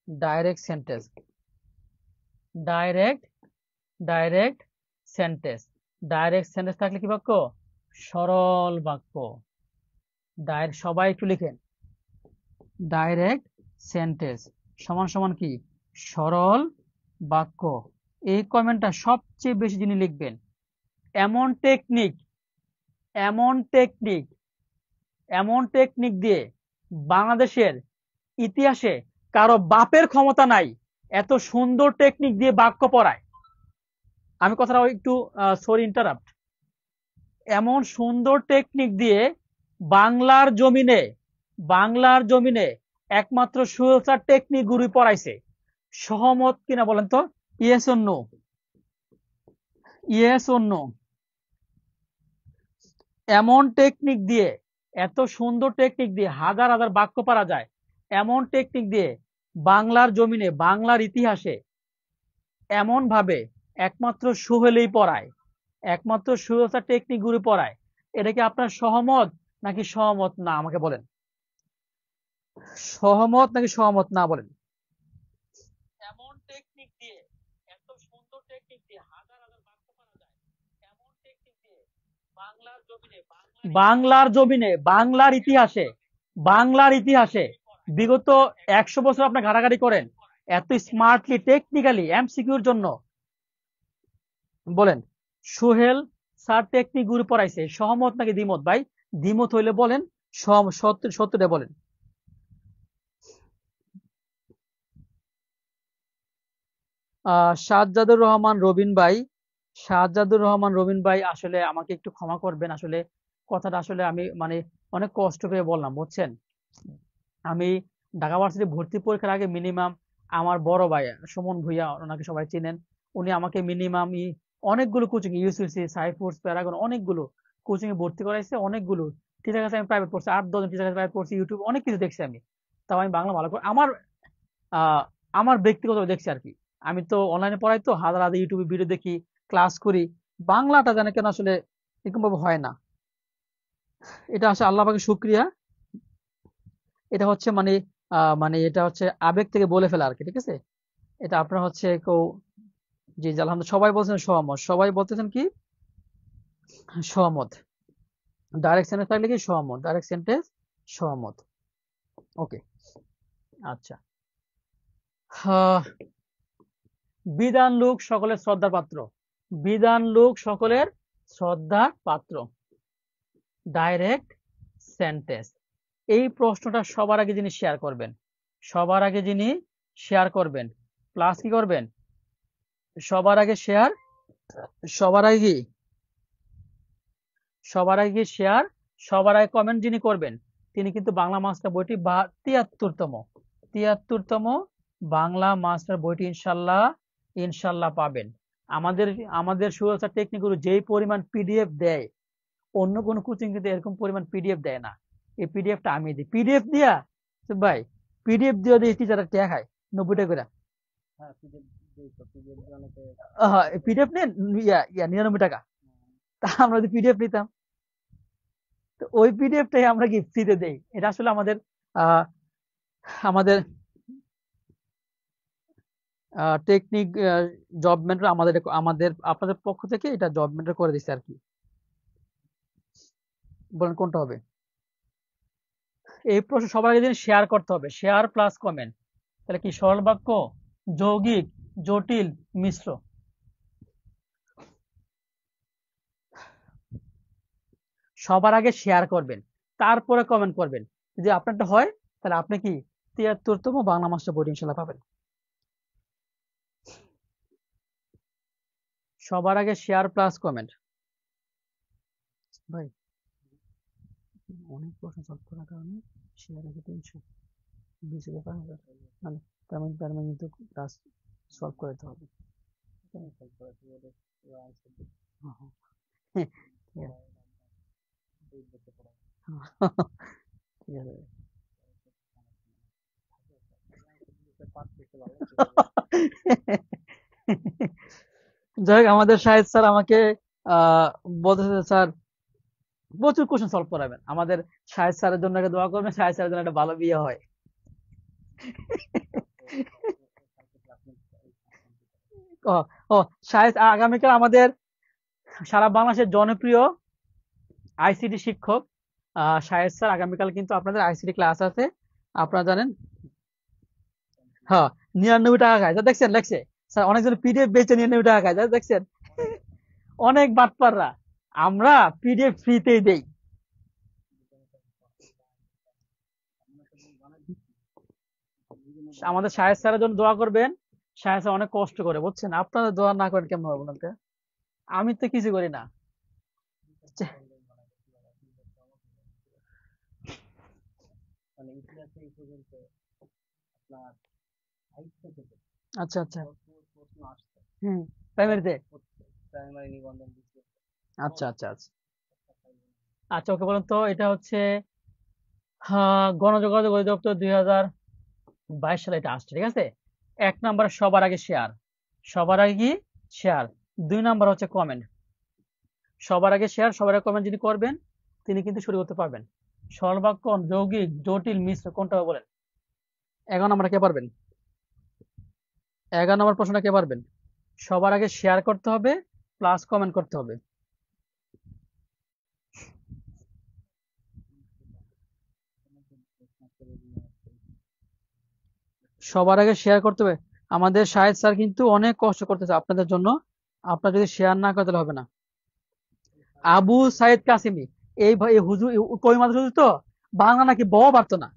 A: direct sentence, direct, direct sentence. Direct sentence থাকলে কি বাক্য? সরল বাক্য। ডাইরেক্ট, সবাই একটু লিখেন, ডাইরেক্ট সেন্টেন্স সমান সমান কি সরল বাক্য। এই কমেন্টটা সবচেয়ে বেশি যিনি লিখবেন, এমন টেকনিক, এমন টেকনিক, এমন টেকনিক দিয়ে বাংলাদেশের ইতিহাসে কারো বাপের ক্ষমতা নাই এত সুন্দর টেকনিক দিয়ে বাক্য পড়ায়। আমি কথাটা একটু সরি ইন্টারাপ্ট। এমন সুন্দর টেকনিক দিয়ে বাংলার জমিনে বাংলার জমিনে একমাত্র সুহেল স্যার টেকনিক গুরু পড়াইছে। সহমত কিনা বলেন তো? Yes or no? Yes or no? এমন টেকনিক দিয়ে, এত সুন্দর টেকনিক দিয়ে হাজার হাজার বাক্য পারা যায়, এমন টেকনিক দিয়ে বাংলার জমিনে বাংলার ইতিহাসে এমন ভাবে একমাত্র সোহেলই পড়ায়, একমাত্র সোহেল স্যার টেকনিক গুরু পড়ায়। এটা কি আপনার সহমত নাকি সহমত না আমাকে বলেন? সহমত নাকি সহমত না বলেন? এমন টেকনিক দিয়ে, এত সুন্দর টেকনিক দিয়ে হাজার হাজার বাক্য পারা যায়, এমন টেকনিক দিয়ে বাংলার জমিনে বাংলার ইতিহাসে বিগত 100 বছর আপনি ঘাটাঘাটি করেন এত স্মার্টলি টেকনিক্যালি এমসিকিউর জন্য। বলেন, সোহেল স্যার টেকনিক গুরু পড়াইছে। সহমত নাকি দ্বিমত ভাই? দ্বিমত হইলে বলেন, সত্যটা বলেন। সাজ্জাদুর রহমান রবিন ভাই আসলে আমাকে একটু ক্ষমা করবেন। আসলে কথাটা আসলে আমি মানে অনেক কষ্ট পেয়ে বললাম, বুঝছেন। আমি ঢাকা ভার্সিটি ভর্তি পরীক্ষার আগে মিনিমাম আমার বড় ভাই সুমন ভুইয়া, ওনাকে সবাই চিনেন, উনি আমাকে মিনিমাম অনেকগুলো কোচিং, ইউসিসি, সাইফোর্স, প্যারাগন, অনেকগুলো কোচিং এ ভর্তি করাইছে। অনেকগুলো টিচার কাছে আমি প্রাইভেট পড়ছি, 8-10 জন টিচার কাছে প্রাইভেট পড়ছি, ইউটিউব অনেক কিছু দেখছি আমি। তাও আমি বাংলা ভালো করে আমার ব্যক্তিগত দেখছি আর কি। আমি তো অনলাইনে পড়াই, তো হাজার হাজার ইউটিউবে ভিডিও দেখি, ক্লাস করি। বাংলাটা জানে কেন আসলে এরকম ভাবে হয় না। এটা আসলে আল্লাহ পাকের শুকরিয়া। এটা হচ্ছে মানে এটা হচ্ছে আবেগ থেকে বলে ফেলা আর কি, ঠিক আছে। এটা আপনার হচ্ছে কেউ, জি জি, আলহামদুলিল্লাহ, সবাই বলছেন সহমত, সবাই বলতেছেন কি সহমত। ডাইরেক্ট সেন্টেন্স থাকলে কি সহমত, ডাইরেক্ট সেন্টেন্স সহমত। ওকে, আচ্ছা। বিধান লোক সকলের শ্রদ্ধার পাত্র, বিধান লোক সকলের শ্রদ্ধার পাত্র, ডাইরেক্ট সেন্টেন্স। এই প্রশ্নটা সবার আগে যিনি শেয়ার করবেন, সবার আগে যিনি শেয়ার করবেন, প্লাস কি করবেন, সবার আগে শেয়ার, সবার আগে কি, সবার আগে শেয়ার, সবার আগে কমেন্ট যিনি করবেন, তিনি কিন্তু বাংলা মাস্টার বইটি 73তম বাংলা মাস্টার বইটি ইনশাল্লাহ ইনশাল্লাহ পাবেন। আমাদের আমাদের সুরক্ষা টেকনিক গুলো যেই পরিমাণ পিডিএফ দেয়, অন্য কোনো কোচিং কিন্তু এরকম পরিমাণ পিডিএফ দেয় না। এই পিডিএফটা আমি দিই, পিডিএফ দিয়া ভাই, পিডিএফ দিয়ে দিয়ে টিচাররা টাকা খায় 90 টাকা করে। পিডিএফ নেন, 99 টাকা। তা আমরা যদি পিডিএফ নিতাম, তো ওই পিডিএফটাই আমরা কি ফ্রিতে দেই। এটা আসলে আমাদের আহ আমাদের টেকনিক জব মেন্টর আমাদের আমাদের আপনাদের পক্ষ থেকে এটা জব মেন্টর করে দিচ্ছে আর কি। বলেন কোনটা হবে? এই প্রশ্ন সবার আগে শেয়ার করতে হবে, শেয়ার প্লাস কমেন্ট। তাহলে কি সরল বাক্য, যৌগিক, জটিল, মিশ্র? সবার আগে শেয়ার করবেন, তারপরে কমেন্ট করবেন। যদি আপনারটা হয় তাহলে আপনি কি 73তম বাংলা মাস্টার বই ইনশাল্লাহ পাবেন। সবার আগে শেয়ার প্লাস কমেন্ট। ভাই অনেক প্রশ্ন সলভ করার কারণে শেয়ার আছে 320 মানে তার মানে কিন্তু ক্লাস সলভ করতে হবে। হ্যাঁ, হ্যাঁ, ঠিক আছে। যাই হোক, আমাদের শাহেদ স্যার আমাকে আহ বলতেছে, স্যার প্রচুর কোশ্চেন সলভ করাবেন। আমাদের শাহেদ স্যারের জন্য একটা দোয়া করবেন, শাহেদ স্যারের জন্য একটা ভালো বিয়ে হয়। ও ও শাহেদ আগামীকাল আমাদের সারা বাংলাদেশের জনপ্রিয় আইসিটি শিক্ষক শাহেদ স্যার আগামীকাল কিন্তু আপনাদের আইসিটি ক্লাস আছে, আপনারা জানেন। হ্যাঁ, 99 টাকা খায়, যা দেখছেন লেখছে। স্যার অনেকজন পিডিএফ বেচে 99 টাকা খায়, যা দেখছেন। অনেক বাটপাররা। আমরা পিডিএফ ফ্রিতেই দেই। আমাদের শাহেদ স্যারের জন্য দোয়া করবেন। সাহেব অনেক কষ্ট করে, বুঝছেন? আপনারা দোয়া না করেন কেমন হবে বলেন তো? আমি তো কিছু করি না। আচ্ছা আচ্ছা। হুম। প্রাইমারিতে। আচ্ছা আচ্ছা আচ্ছা। আচ্ছা, ওকে বলেন তো, এটা হচ্ছে গণযোগাযোগ অধিদপ্তর 2022 সালে এটা আসছে, ঠিক আছে? 1 নাম্বার সবার আগে শেয়ার, সবার আগে কি শেয়ার। 2 নাম্বার হচ্ছে কমেন্ট। সবার আগে শেয়ার, সবার আগে কমেন্ট যিনি করবেন তিনি কিন্তু শুরু করতে পারবেন। সরল বাক্য, যৌগিক, জটিল, মিশ্র, কোনটা হবে বলেন? 11 নাম্বার কে পারবেন? 11 নাম্বার প্রশ্নটা কে পারবেন? সবার আগে শেয়ার করতে হবে, প্লাস কমেন্ট করতে হবে। সবার আগে শেয়ার করতে হবে। আমাদের শাহেদ স্যার কিন্তু অনেক কষ্ট করতেছে আপনাদের জন্য। আপনারা যদি শেয়ার না করেন তাহলে হবে না। আবু সাইদ কাসিমি, এই ভাই এই হুজুর, কই মাদ্রাসা হুজুর তো বাংলা নাকি পারতো না।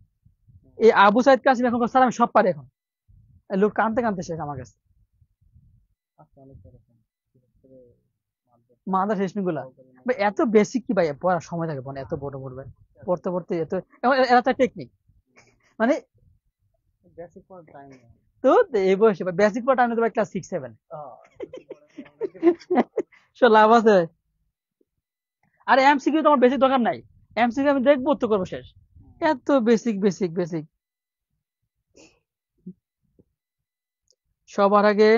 A: এই আবু সাইদ কাসিমি এখন স্যার আমি সব পারি এখন। এই লোক কানতে কানতে শেষ আমার কাছে। মাদ্রাসা হিস্ট্রি গুলা ভাই এত বেসিক কি ভাই পড়ার সময় থাকে বলেন? এত বড় পড়বেন, পড়তে পড়তে এত এরা তো টেকনিক মানে। তো এই বয়সে বেসিক পড়া টাইম তো ভাই ক্লাস 6 7 সো লাভ আছে। আর এমসিকিউ তো আমার বেসিক দরকার নাই। এমসিকিউ আমি দেখবো তো করবো শেষ। এত বেসিক বেসিক বেসিক। সবার আগে,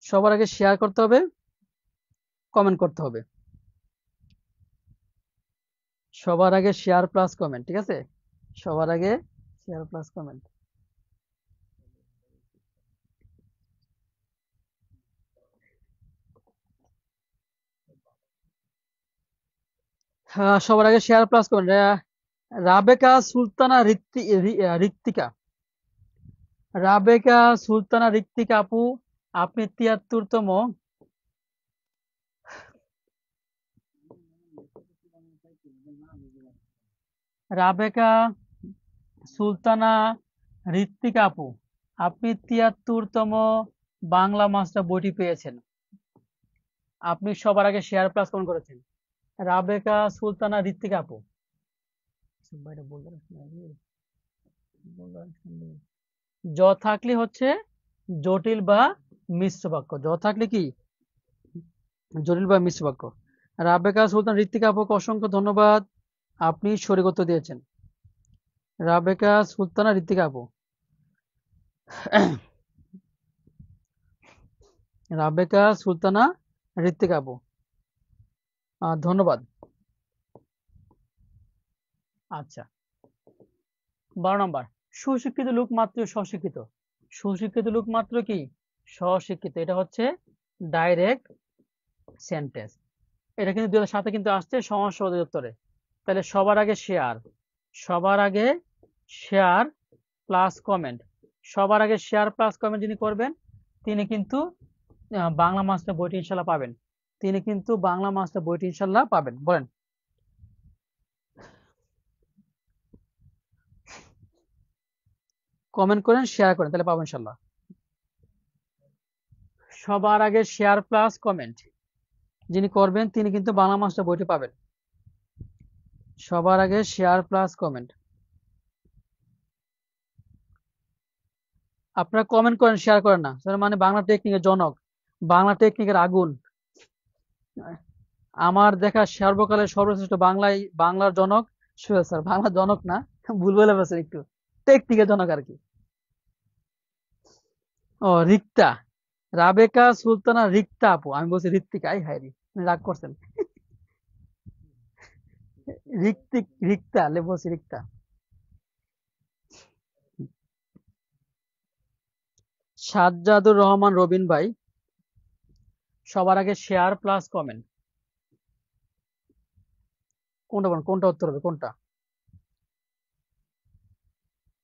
A: সবার আগে শেয়ার করতে হবে, কমেন্ট করতে হবে। সবার আগে শেয়ার প্লাস কমেন্ট, ঠিক আছে? সবার আগে শেয়ার প্লাস কমেন্ট। হ্যাঁ, সবার আগে share plus comment. Rabeka Sultana Ritwika, Rabeka Sultana Ritwika আপু, আপনি 73তম। রাবেকা সুলতানা ঋত্বিকা আপু, আপনি 73তম বাংলা মাস্টার বইটি পেয়েছেন। আপনি সবার আগে শেয়ার প্লাস কমেন্ট করেছেন। রাবেকা সুলতানা ঋত্বিকা আপু। জ থাকলে হচ্ছে জটিল বা মিশ্র বাক্য। জ থাকলে কি জটিল বা মিশ্র বাক্য। রাবেকা সুলতান ঋত্বিকা আপুকে অসংখ্য ধন্যবাদ, আপনি সঠিক উত্তর দিয়েছেন। রাবেকা সুলতানা ঋত্বিকা আপু, রাবেকা সুলতানা ঋত্বিকা আপু, ধন্যবাদ। আচ্ছা, 12 নম্বর, সুশিক্ষিত লোক মাত্র স্বশিক্ষিত। সুশিক্ষিত লোক মাত্র কি স্বশিক্ষিত, এটা হচ্ছে ডাইরেক্ট সেন্টেন্স। এটা কিন্তু 2007 কিন্তু আসছে সমস্যা অধিদপ্তরে। তাহলে সবার আগে শেয়ার, সবার আগে শেয়ার প্লাস কমেন্ট। সবার আগে শেয়ার প্লাস কমেন্ট যিনি করবেন তিনি কিন্তু বাংলা মাস্টার বইটি ইনশাল্লাহ পাবেন। তিনি কিন্তু বাংলা মাস্টার বইটি ইনশাল্লাহ পাবেন। বলেন, কমেন্ট করেন, শেয়ার করেন, তাহলে পাবেন ইনশাল্লাহ। সবার আগে শেয়ার প্লাস কমেন্ট যিনি করবেন তিনি কিন্তু বাংলা মাস্টার বইটি পাবেন। সবার আগে শেয়ার প্লাস কমেন্ট। আপনারা কমেন্ট করেন, শেয়ার করেন না, তার মানে বাংলা টেকনিকের জনক, বাংলা টেকনিকের আগুন, আমার দেখা সর্বকালের সর্বশ্রেষ্ঠ বাংলায় বাংলার জনক সোহেল স্যার। বাংলার জনক না, ভুল বলে ফেলছেন একটু, টেকনিকের জনক আর কি। ও রিক্তা, রাবেকা সুলতানা রিক্তা আপু, আমি বলছি ঋত্বিকা, আই হায় রে, রাগ করছেন। ঋত্বিক রিক্তা বলছি রিক্তা। সাজ্জাদুর রহমান রবিন ভাই, সবার আগে শেয়ার প্লাস কমেন্ট। কোনটা বলেন, কোনটা উত্তর হবে, কোনটা?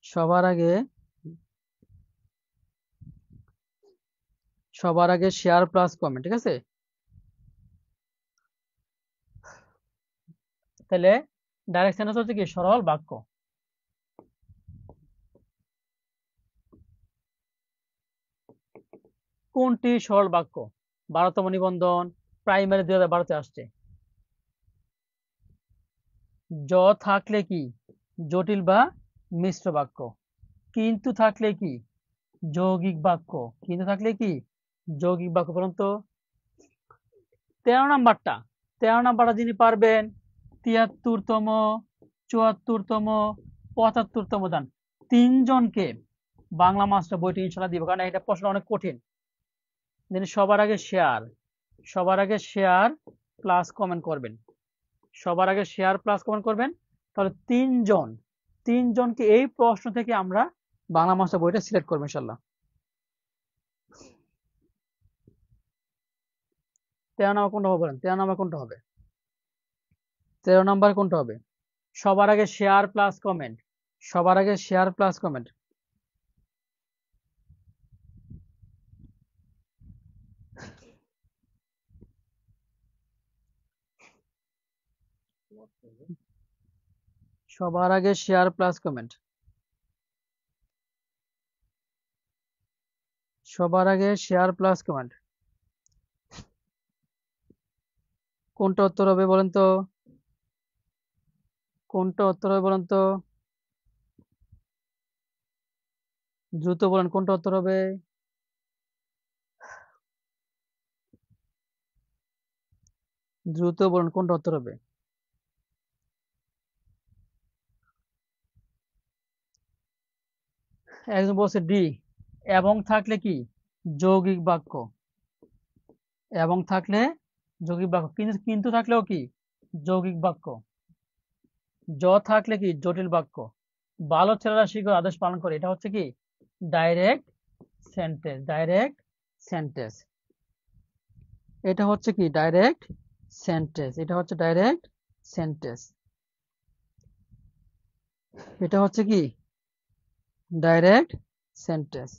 A: সবার আগে, সবার আগে শেয়ার প্লাস কমেন্ট, ঠিক আছে? তাহলে ডাইরেক্ট সেন্টেন্স হচ্ছে কি সরল বাক্য। কোনটি সরল বাক্য? 12তম নিবন্ধন, প্রাইমারি 2012-তে আসছে। জ থাকলে কি? জটিল বা মিশ্র বাক্য। কিন্তু থাকলে কি? যৌগিক বাক্য। কিন্তু থাকলে কি? যৌগিক বাক্য। বলুন তো 13 নাম্বারটা। 13 নাম্বারটা যিনি পারবেন 73তম, 74তম, 75তম দান, তিনজনকে বাংলা মাস্টার বইটি ইনশাল্লাহ দিব, কারণ এটা প্রশ্ন অনেক কঠিন। সবার আগে শেয়ার প্লাস কমেন্ট করবেন। সবার আগে শেয়ার প্লাস কমেন্ট করবেন। তাহলে তিনজনকে এই প্রশ্ন থেকে আমরা বাংলা মাস্টার বইটা সিলেক্ট করবো ইনশাল্লাহ। 13 নাম্বার কোনটা হবে বলেন? 13 নাম্বার কোনটা হবে? 13 নাম্বার কোনটা হবে? সবার আগে শেয়ার প্লাস কমেন্ট। সবার আগে শেয়ার প্লাস কমেন্ট। সবার আগে শেয়ার প্লাস কমেন্ট। সবার আগে শেয়ার প্লাস কমেন্ট। কোনটা উত্তর হবে বলেন তো? কোনটা উত্তর হবে বলেন তো? দ্রুত বলেন কোনটা উত্তর হবে? দ্রুত বলেন কোনটা উত্তর হবে? একজন বলছে ডি। এবং থাকলে কি? যৌগিক বাক্য। এবং থাকলে যৌগিক বাক্য। কিন্তু থাকলেও কি? যৌগিক বাক্য। জ থাকলে কি? জটিল বাক্য। ভালো ছেলেরা শীঘ্র আদেশ পালন করে, এটা হচ্ছে কি? Direct sentence. Direct sentence. এটা হচ্ছে কি? Direct sentence. এটা হচ্ছে ডাইরেক্ট সেন্টেন্স। এটা হচ্ছে কি? Direct sentence.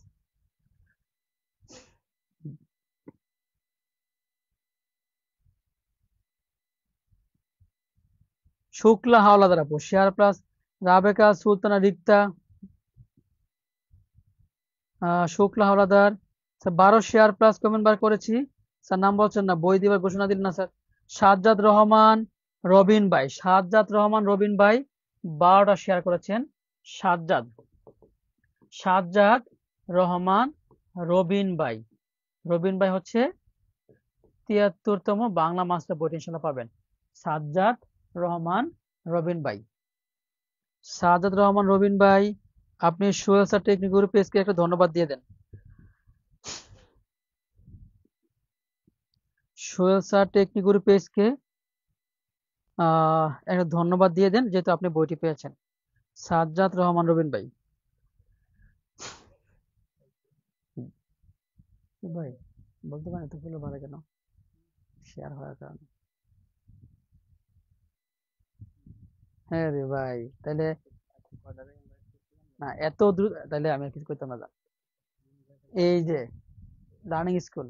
A: শুক্লা হাওলাদার আপু share plus. Rabeka Sultana Rikta, Shukla Howlader sir 12 share plus comment বার করেছি স্যার। নাম বলছেন না, বই দিবার ঘোষণা দিলেন না স্যার। সাজ্জাদ রহমান রবিন ভাই, সাজ্জাদ রহমান রবিন ভাই 12টা শেয়ার করেছেন। সাজ্জাদ সাজ্জাদ রহমান রবিন ভাই। রবিন ভাই হচ্ছে 73তম বাংলা মাস্টার বইটি ইনশাল্লাহ পাবেন। সাজ্জাদ রহমান রবিন ভাই। সাজ্জাদ রহমান রবিন ভাই, আপনি সোহেল স্যার টেকনিক গ্রুপ পেজকে একটা ধন্যবাদ দিয়ে দেন। সোহেল স্যার টেকনিক গ্রুপ পেজকে একটা ধন্যবাদ দিয়ে দেন, যেহেতু আপনি বইটি পেয়েছেন। সাজ্জাদ রহমান রবিন ভাই। ভাই বলতে পারেন এতগুলো ভালো কেন শেয়ার হওয়ার কারণে? হ্যাঁ রে ভাই, তাহলে না এত দ্রুত তাহলে আমি আর কিছু করতাম না। এই যে লার্নিং স্কুল,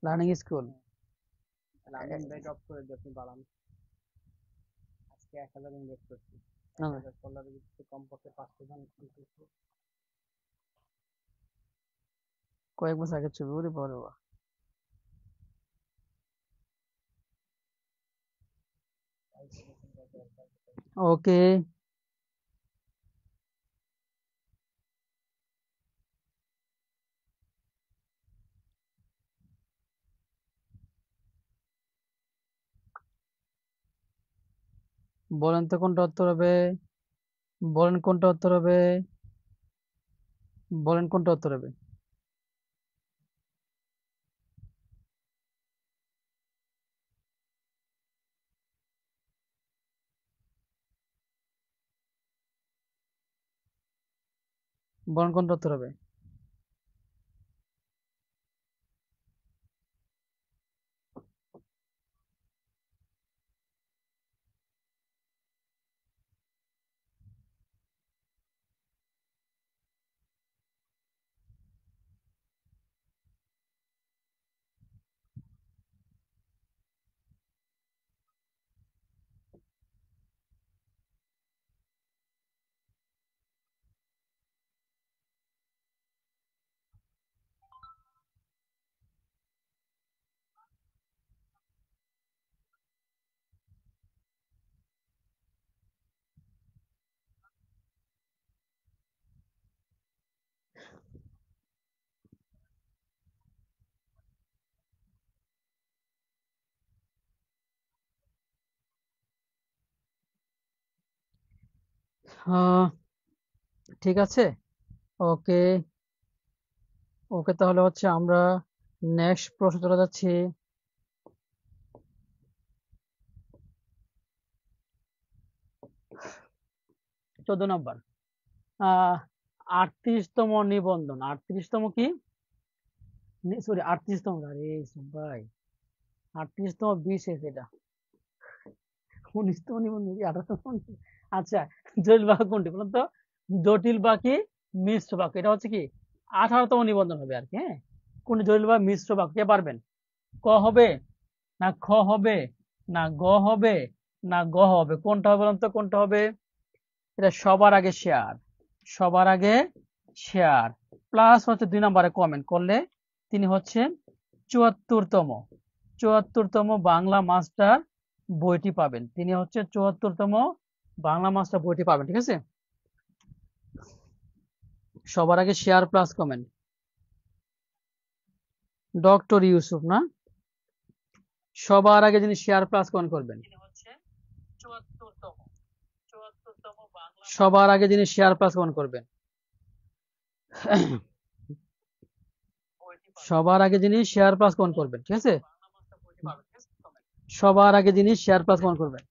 A: লার্নিং স্কুল কয়েক বছর আগের ছবি, ওরে বড়। ওকে, বলেন তো কোনটা উত্তর হবে? বলেন কোনটা উত্তর হবে? বলেন কোনটা উত্তর হবে? বলেন কোনটা উত্তর হবে? ঠিক আছে, ওকে। ওকে, তাহলে হচ্ছে আমরা নেক্সট প্রশ্ন চলে যাচ্ছি। 14 নম্বর। আহ 38তম নিবন্ধন, 38তম কি, সরি 38তম, আরে ভাই 38তম বিশেষ এটা, 19তম নিবন্ধন কি 18তম? আচ্ছা, জটিল বাক্য কোনটি বলুন তো? জটিল বাক্য, মিশ্র বাক্য, এটা হচ্ছে কি 18তম নিবন্ধন হবে আর কি। হ্যাঁ, কোন জটিল বা মিশ্র বাক্য কে পারবেন? ক হবে, না খ হবে, না গ হবে, না গ হবে, কোনটা হবে বলুন তো, কোনটা হবে? এটা সবার আগে শেয়ার, সবার আগে শেয়ার প্লাস হচ্ছে 2 নম্বরে কমেন্ট করলে তিনি হচ্ছে 74তম, 74তম বাংলা মাস্টার বইটি পাবেন। তিনি হচ্ছে 74তম বাংলা মাস্টার বইটি পাবেন। ঠিক আছে, সবার আগে share plus comment. Doctor Yusuf না, সবার আগে যিনি শেয়ার প্লাস কমেন্ট করবেন তিনি হচ্ছে 74তম, 74তম সবার আগে যিনি শেয়ার প্লাস কমেন্ট করবেন, সবার আগে যিনি শেয়ার প্লাস কমেন্ট করবেন। ঠিক আছে, সবার আগে যিনি শেয়ার প্লাস কমেন্ট করবেন,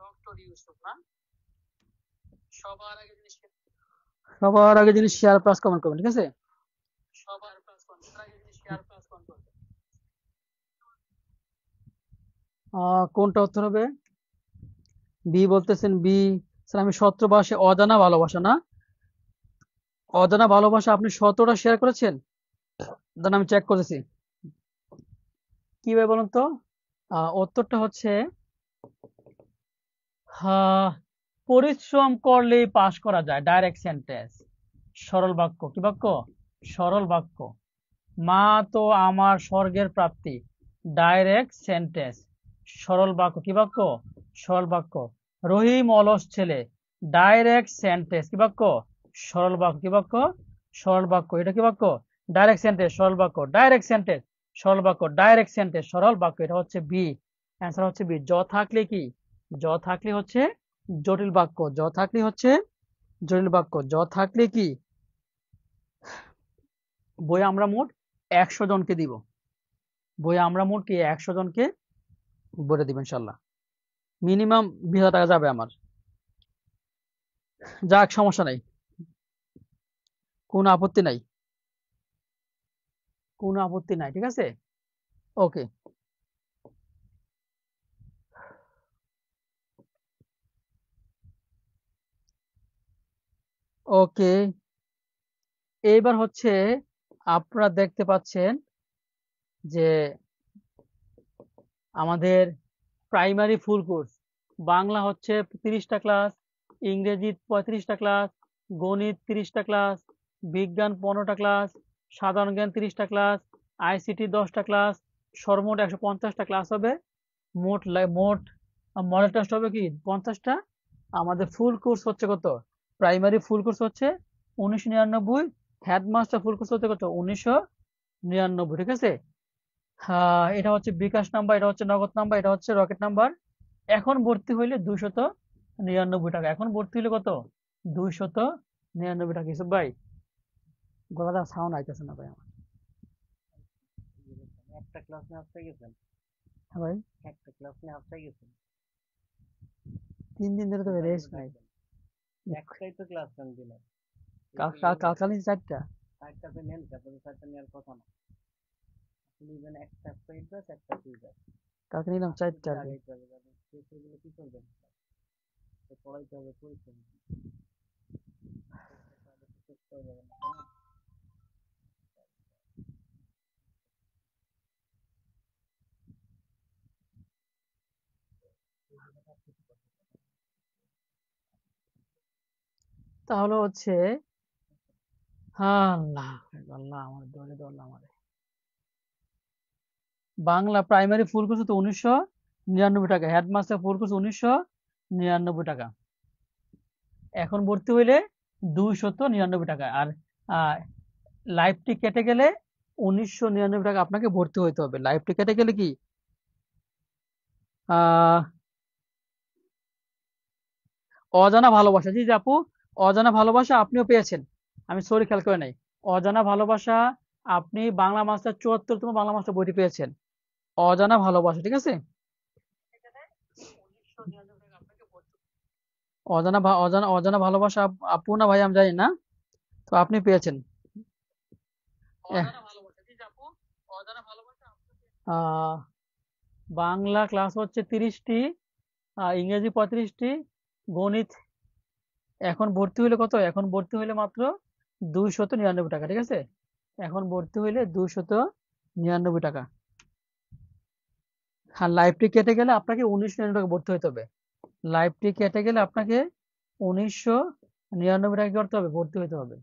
A: ডক্টর ইউসুফ না, সবার আগে যিনি শেয়ার প্লাস কমেন্ট করবেন। ঠিক আছে, সবার আগে যিনি শেয়ার প্লাস কমেন্ট করবেন। কোনটা উত্তর হবে? বি বলতেছেন, বি। স্যার আমি 17 অজানা ভালোবাসা না, অজানা ভালোবাসা আপনি 17টা শেয়ার করেছেন? দেন আমি চেক করেছি। কিভাবে বলুন তো? উত্তরটা হচ্ছে পরিশ্রম করলেই পাস করা যায়, ডাইরেক্ট সেন্টেন্স, সরল বাক্য। কি বাক্য? সরল বাক্য। মা তো আমার স্বর্গের প্রাপ্তি, ডাইরেক্ট সেন্টেন্স, সরল বাক্য। কি বাক্য? সরল বাক্য। রহিম অলস ছেলে, ডাইরেক্ট সেন্টেন্স। কি বাক্য? সরল বাক্য। কি বাক্য? সরল বাক্য। এটা কি বাক্য? ডাইরেক্ট সেন্টেন্স, সরল বাক্য, ডাইরেক্ট সেন্টেন্স, সরল বাক্য, ডাইরেক্ট সেন্টেন্স, সরল বাক্য। এটা হচ্ছে বি, অ্যান্সার হচ্ছে বি। জ থাকলে কি? জ থাকলে হচ্ছে জটিল বাক্য, জ থাকলে হচ্ছে জটিল বাক্য, জ থাকলে কি? বই আমরা মোট 100 জনকে দিব, বই আমরা মোট কি 100 জনকে বলে দিব ইনশাল্লাহ। মিনিমাম 20,000 টাকা যাবে আমার। যাক, সমস্যা নাই, কোনো আপত্তি নাই, কোনো আপত্তি নাই। ঠিক আছে, ওকে। ওকে, এইবার হচ্ছে আপনারা দেখতে পাচ্ছেন যে আমাদের প্রাইমারি ফুল কোর্স, বাংলা হচ্ছে 30টা ক্লাস, ইংরেজি 35টা ক্লাস, গণিত 30টা ক্লাস, বিজ্ঞান 15টা ক্লাস, সাধারণ জ্ঞান 30টা ক্লাস, আইসিটি 10টা ক্লাস, সর্বমোট 150টা ক্লাস হবে। মোট মডেল টেস্ট হবে কি 50টা। আমাদের ফুল কোর্স হচ্ছে কত? প্রাইমারি ফুল কোর্স হচ্ছে 1999, হেডমাস্টার ফুল কোর্স হচ্ছে কত? 1999। ঠিক আছে, এটা হচ্ছে বিকাশ নাম্বার, এটা হচ্ছে নগদ নাম্বার, এটা হচ্ছে রকেট নাম্বার। এখন ভর্তি হইলে 299 টাকা। এখন ভর্তি হইলে কত? 299 টাকা। ইসব ভাই, গলাটা সাউন্ড আইতেছে না ভাই আমার।
B: একটা ক্লাস নিয়ে আপনি গেছেন?
A: হ্যাঁ ভাই,
B: একটা ক্লাস নিয়ে আপনি গেছেন?
A: 3 দিন ধরে তো রেস্ট নাই।
B: একটাই তো ক্লাস নেন দিনে।
A: কালকালি 4টা।
B: চারটাতে নেন, তারপরে চারটা নেওয়ার কথা না। আপনি নেবেন একটা পেইড ব্যাচ, একটা ফ্রি ব্যাচ।
A: কালকে নিলাম 4টা আর কি।
B: আগাইতে হবে, কারণ সেগুলো কি করবেন? পড়াইতে হবে, পড়তে হবে, করতে হবে না, তাই না?
A: তাহলে হচ্ছে আল্লাহ, আল্লাহ আমার দলে দল আমার। বাংলা প্রাইমারি ফুল কোর্স তো 1999 টাকা, হেডমাস্টার ফুল কোর্স 1999 টাকা। এখন ভর্তি হইলে 299 টাকা। আর লাইভটি কেটে গেলে 1999 টাকা আপনাকে ভর্তি হইতে হবে। লাইভটি কেটে গেলে কি আহ অজানা ভালোবাসা, জি জি আপু, অজানা ভালোবাসা আপনিও পেয়েছেন, আমি সরি খেয়াল করে নাই। অজানা ভালোবাসা, আপনি বাংলা মাস্টার 74তম বাংলা মাস্টার বইটি পেয়েছেন, অজানা ভালোবাসা, ঠিক আছে। অজানা অজানা ভালোবাসা আপু না ভাই আমি জানি না, তো আপনি পেয়েছেন। আহ বাংলা ক্লাস হচ্ছে 30টি, ইংরেজি 35টি, গণিত এখন ভর্তি হইলে কত, এখন ভর্তি হইলে মাত্র 299 টাকা, ঠিক আছে, এখন ভর্তি হইলে 299 টাকা। আর লাইফটি কেটে গেলে আপনাকে 1999 টাকা ভর্তি হইতে হবে, লাইফটি কেটে গেলে আপনাকে 1999 টাকা কি করতে হবে, ভর্তি হইতে হবে।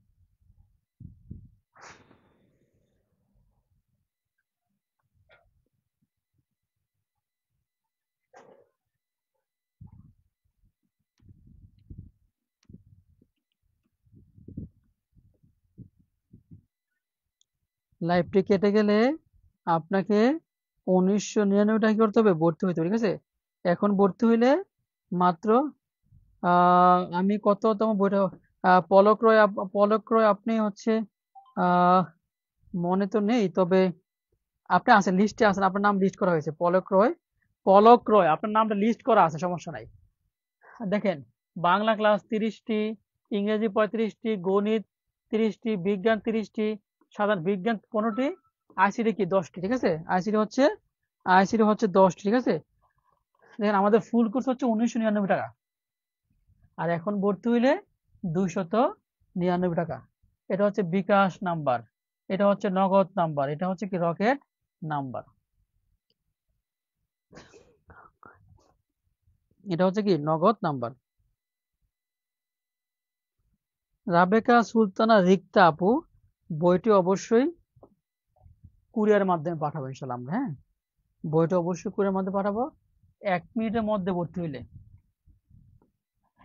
A: লাইফটি কেটে গেলে আপনাকে 1999 টাকা কি করতে হবে, ভর্তি হইতে হবে, ঠিক আছে। এখন ভর্তি হইলে মাত্র আমি কততম বইটা, পলক রয় আপনি হচ্ছে, আহ মনে তো নেই, তবে আপনি আছেন লিস্টে আছেন, আপনার নাম লিস্ট করা হয়েছে, পলক রয়, পলক রয় আপনার নামটা লিস্ট করা আছে, সমস্যা নাই। দেখেন, বাংলা ক্লাস 30টি, ইংরেজি 35টি, গণিত 30টি, বিজ্ঞান 30টি, সাধারণ বিজ্ঞান 15টি, আইসিটি কি 10টি, ঠিক আছে, আইসিটি হচ্ছে 10টি, ঠিক আছে। দেখেন আমাদের ফুল কোর্স হচ্ছে 1999 টাকা, আর এখন ভর্তি হইলে 299 টাকা। এটা হচ্ছে বিকাশ নাম্বার, এটা হচ্ছে নগদ নাম্বার, এটা হচ্ছে কি রকেট নাম্বার, এটা হচ্ছে কি নগদ নাম্বার। রাবেকা সুলতানা রিক্তা আপু, বইটি অবশ্যই কুরিয়ার মাধ্যমে পাঠাবো ইনশাল্লাহ আমরা, হ্যাঁ, বইটা অবশ্যই কুরিয়ার মাধ্যমে পাঠাবো। 1 মিনিটের মধ্যে ভর্তি হইলে,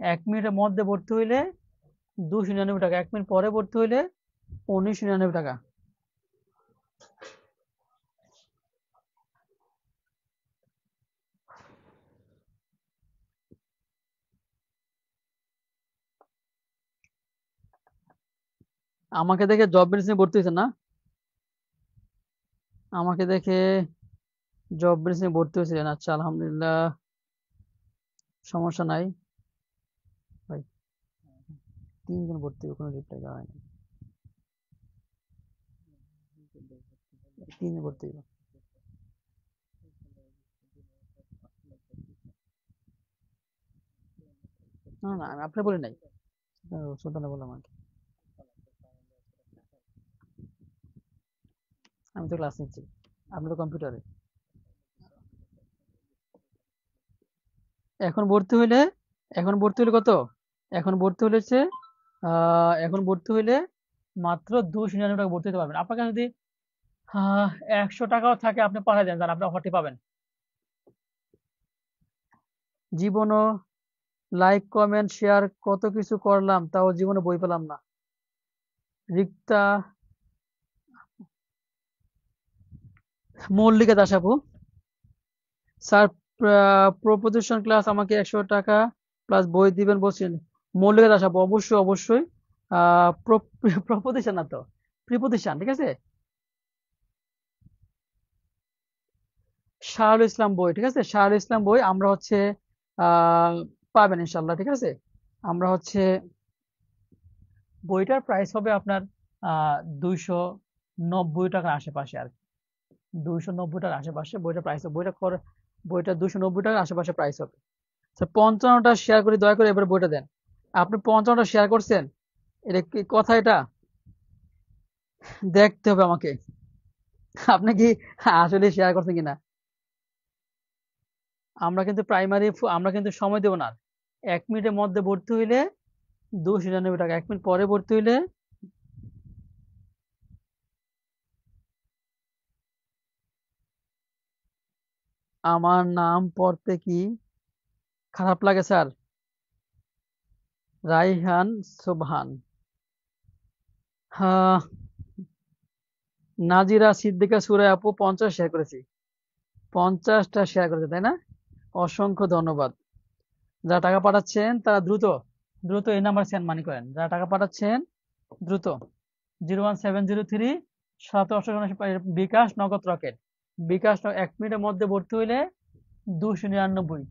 A: 1 মিনিটের মধ্যে ভর্তি হইলে 299 টাকা, 1 মিনিট পরে ভর্তি হইলে 1999 টাকা। আমাকে দেখে জব বিজনেস নিয়ে ভর্তি হয়েছে না, আমাকে দেখে জব বিজনেস নিয়ে ভর্তি হয়েছিলেন, আচ্ছা আলহামদুলিল্লাহ, সমস্যা নাই ভাই, 3 জন ভর্তি হয়েছে, কোনো রিপ্লাই দেওয়া হয়নি, 3 জন ভর্তি হয়েছে। না না আমি আপনার বলি নাই, সুলতানা বললাম আর কি, আমি তো ক্লাস নিচ্ছি, আপনি তো কম্পিউটারে। এখন ভর্তি হইলে, এখন ভর্তি হইলে কত, এখন ভর্তি হইলেছে, এখন ভর্তি হইলে মাত্র 299 টাকা ভর্তি হতে পারবেন। আপনার কাছে যদি 100 টাকাও থাকে আপনি পাঠিয়ে দেন, আপনি অফারটি পাবেন। জীবনও লাইক কমেন্ট শেয়ার কত কিছু করলাম, তাও জীবনে বই পেলাম না, রিক্তা মল্লিকা দাস আপু, স্যার প্রপোজিশন ক্লাস আমাকে 100 টাকা প্লাস বই দিবেন বলছেন, মল্লিকা দাস আপু, অবশ্যই অবশ্যই, প্রপোজিশন না তো, প্রিপোজিশন, ঠিক আছে, শাহুল ইসলাম বই, ঠিক আছে, শাহুল ইসলাম বই আমরা হচ্ছে আহ পাবেন ইনশাল্লাহ, ঠিক আছে। আমরা হচ্ছে বইটার প্রাইস হবে আপনার 290 টাকার আশেপাশে আর কি, 290 টাকার আশেপাশে বইটার প্রাইস, বইটা 290 টাকার আশেপাশে প্রাইস হবে। তো 55টা শেয়ার করে দয়া করে এবার বইটা দেন, আপনি 55টা শেয়ার করছেন, এটা কি কথা, এটা দেখতে হবে আমাকে, আপনি কি আসলে শেয়ার করছেন কিনা। আমরা কিন্তু সময় দেব না, 1 মিনিটের মধ্যে ভর্তি হইলে 299 টাকা, 1 মিনিট পরে ভর্তি হইলে, আমার নাম পড়তে কি খারাপ লাগে স্যার, রাইহান সোবহান, হ্যাঁ, নাজিরা সিদ্দিকা সুরাই আপু 50 শেয়ার করেছি, 50টা শেয়ার করেছে তাই না, অসংখ্য ধন্যবাদ। যারা টাকা পাঠাচ্ছেন তারা দ্রুত দ্রুত এই নাম্বার সেন্ড মানি করেন। যারা টাকা পাঠাচ্ছেন দ্রুত 01703 7 বিকাশ নগদ রকেট। বিকাশ 1 মিনিটের মধ্যে ভর্তি হইলে 299,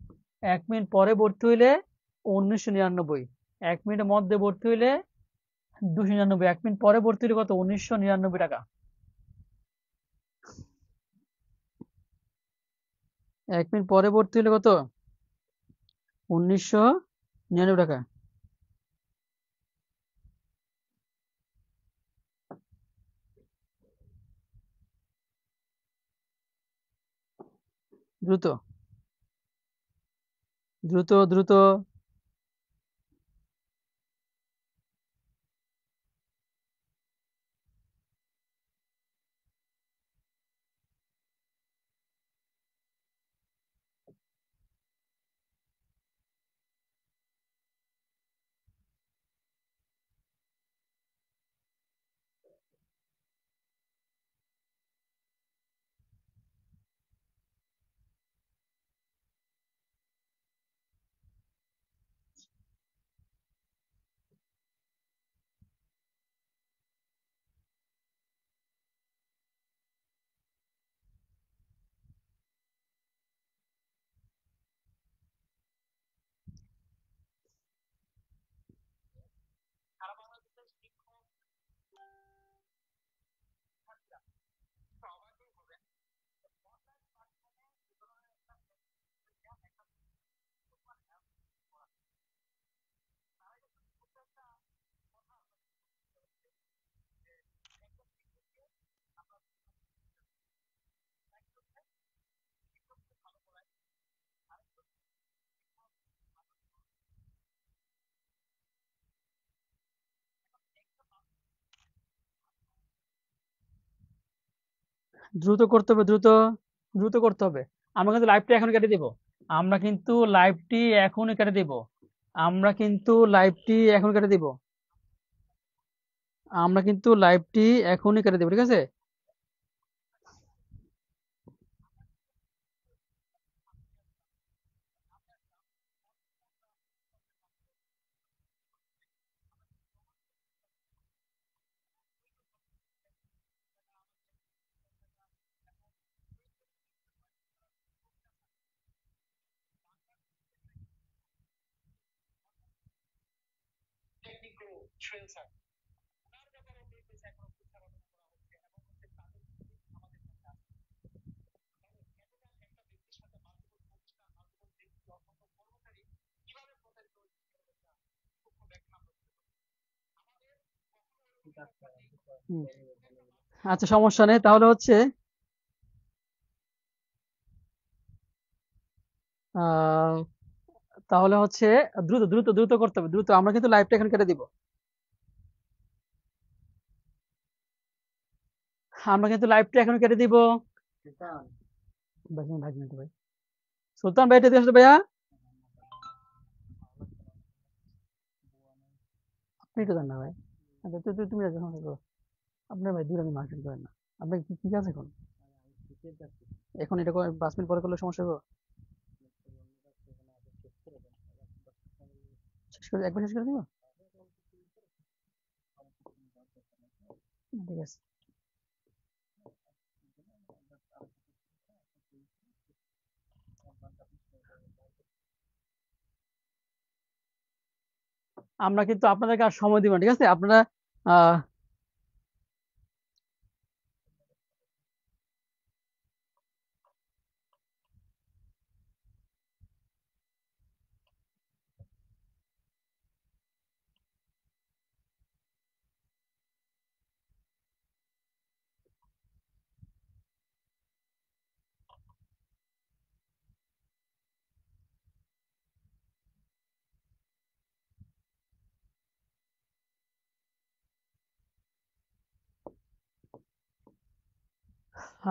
A: 1 মিনিট পরে ভর্তি হইলে 1999, 1 মিনিটের মধ্যে ভর্তি হইলে 299, 1 মিনিট পরে ভর্তি হইলে কত? 1999 টাকা। 1 মিনিট পরে ভর্তি হইলে কত? 1999 টাকা। দ্রুত দ্রুত দ্রুত। দ্রুত করতে হবে, দ্রুত দ্রুত করতে হবে। আমরা কিন্তু লাইভটা এখন কেটে দিব। আমরা কিন্তু লাইভটি এখনই কেটে দিব। আমরা কিন্তু লাইভটি এখন কেটে দিব। আমরা কিন্তু লাইভটি এখনই কেটে দিব, ঠিক আছে? হুম। আচ্ছা, সমস্যা নেই। তাহলে হচ্ছে আহ তাহলে হচ্ছে দ্রুত দ্রুত দ্রুত করতে হবে, দ্রুত। আমরা কিন্তু লাইভটা এখন কেটে দিব। আমরা কিন্তু লাইভটা এখন কেটে দিব। ভাই, ভাই, ভাই, সুলতান ভাই, এটা দিয়ে আসো ভাইয়া। আপনি একটু দেন না ভাই। আচ্ছা, তুমি যখন আপনার ভাই দূর, আমি মার্কেট করেন না। আপনার কি ঠিক আছে এখন? এখন এটা 5 মিনিট পরে করলে সমস্যা হবে? শেষ করে একবার শেষ করে দিব। ঠিক আছে। আমরা কিন্তু আপনাদেরকে আর সময় দিব না, ঠিক আছে? আপনারা আহ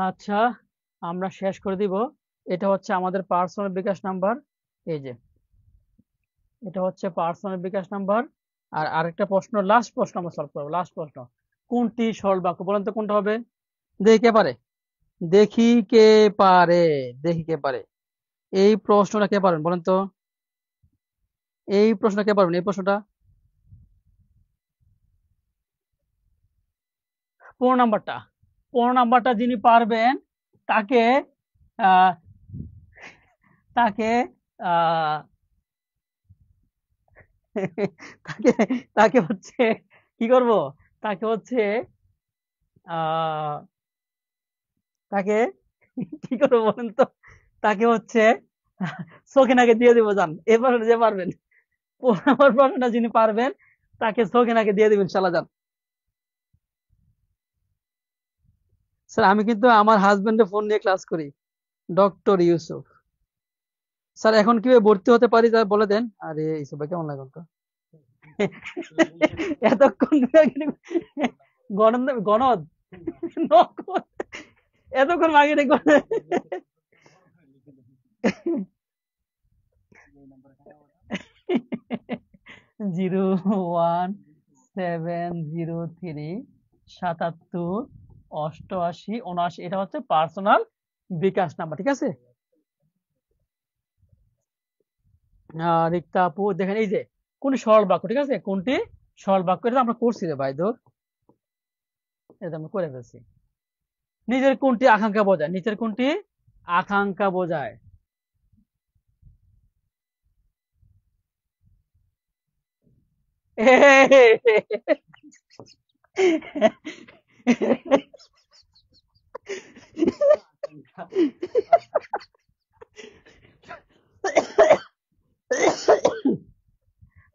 A: আচ্ছা, আমরা শেষ করে দিব। এটা হচ্ছে আমাদের পার্সোনাল বিকাশ নাম্বার। এই যে, এটা হচ্ছে পার্সোনাল বিকাশ নাম্বার। আর আরেকটা প্রশ্ন, লাস্ট প্রশ্ন আমরা সলভ করবো। লাস্ট প্রশ্ন, কোনটি সরল বাক্য? বলেন তো কোনটা হবে? দেখি কে পারে, দেখি কে পারে, দেখি কে পারে। এই প্রশ্নটা কে পারবেন বলেন তো? এই প্রশ্নটা কে পারবেন? এই প্রশ্নটা 15 নাম্বারটা। 15 নাম্বারটা যিনি পারবেন তাকে আহ তাকে আহ তাকে তাকে হচ্ছে কি করব? তাকে হচ্ছে আহ তাকে কি করবো বলেন তো? তাকে হচ্ছে সখিনাকে দিয়ে দিব যান। এবার যে পারবেন, আমার প্রশ্নটা যিনি পারবেন তাকে সখিনাকে দিয়ে দিবেন ইনশাল্লাহ যান। স্যার আমি কিন্তু আমার হাজবেন্ডের ফোন নিয়ে ক্লাস করি, ডক্টর ইউসুফ। স্যার এখন কিভাবে ভর্তি হতে পারি যা বলে দেন। আরে ইউসুফ ভাই কেমন লাগলো তো? এতক্ষণ গণদ গণদ নকদ। এতক্ষণ মার্কেটিং করে 01703 77 88 এটা হচ্ছে পার্সোনাল বিকাশ নাম্বার, ঠিক আছে? রিক্তা আপু দেখেন এই যে কোনটি সরল বাক্য, ঠিক আছে? কোনটি সরল বাক্য, এটা তো আমরা করছি রে ভাই ধর, এটা আমরা করে ফেলছি। নিজের কোনটি আকাঙ্ক্ষা বোঝায়? নিচের কোনটি আকাঙ্ক্ষা বোঝায়?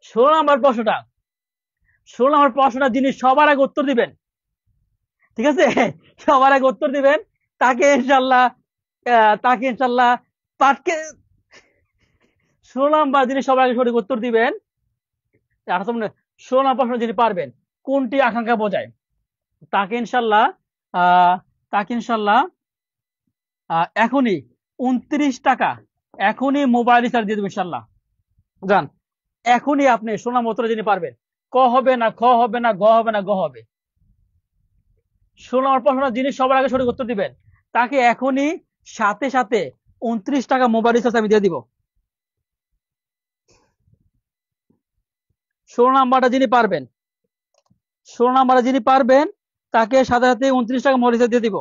A: ষোলো নম্বর প্রশ্নটা, 16 নম্বর প্রশ্নটা যিনি সবার আগে উত্তর দিবেন, ঠিক আছে? সবার আগে উত্তর দিবেন তাকে ইনশাল্লাহ পাঠকে 16 নম্বর যিনি সবার আগে সঠিক উত্তর দিবেন, 16 নম্বর প্রশ্ন যিনি পারবেন কোনটি আকাঙ্ক্ষা বোঝায়, তাকে ইনশাল্লাহ আহ তাকে ইনশাল্লাহ এখনই 29 টাকা এখনই মোবাইল রিচার্জ দিয়ে দেবো ইনশাল্লাহ যান। এখনই আপনি 16 নম্বর উত্তর যিনি পারবেন, ক হবে না, খ হবে না, গ হবে না, গ হবে। 16 নম্বর প্রশ্নটা যিনি সবার আগে সঠিক উত্তর দিবেন তাকে এখনই সাথে সাথে 29 টাকা মোবাইল রিচার্জ আমি দিয়ে দিব। 16 নাম্বারটা যিনি পারবেন, 16 নাম্বারটা যিনি পারবেন তাকে সাথে সাথে 29 টাকা মোবাইল রিচার্জ দিয়ে দিব।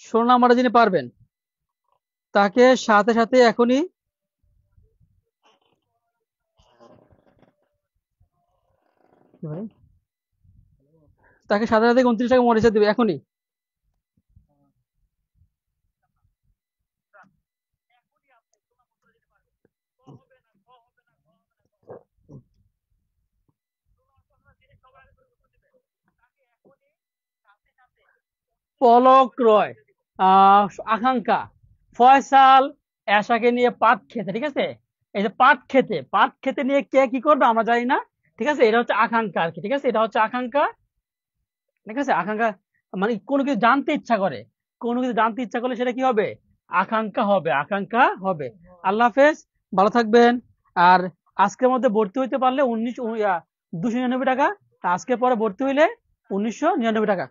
A: ষোলো নাম্বারটা যিনি পারবেন তাকে সাথে সাথে এখনই কি ভাই তাকে সাথে সাথে 29 টাকা মোবাইল রিচার্জ দিবে এখনই। পলক রয়, আহ আকাঙ্ক্ষা, ফয়সাল এশাকে নিয়ে পাট খেতে, ঠিক আছে? এই যে পাট খেতে নিয়ে কে কি করবে আমরা জানি না, ঠিক আছে? এটা হচ্ছে আকাঙ্ক্ষা আর কি, ঠিক আছে? এটা হচ্ছে আকাঙ্ক্ষা, ঠিক আছে? আকাঙ্ক্ষা মানে কোনো কিছু জানতে ইচ্ছা করে, কোনো কিছু জানতে ইচ্ছা করলে সেটা কি হবে? আকাঙ্ক্ষা হবে, আকাঙ্ক্ষা হবে। আল্লাহ হাফেজ, ভালো থাকবেন। আর আজকের মধ্যে ভর্তি হইতে পারলে 299 টাকা, আজকের পরে ভর্তি হইলে 1999 টাকা।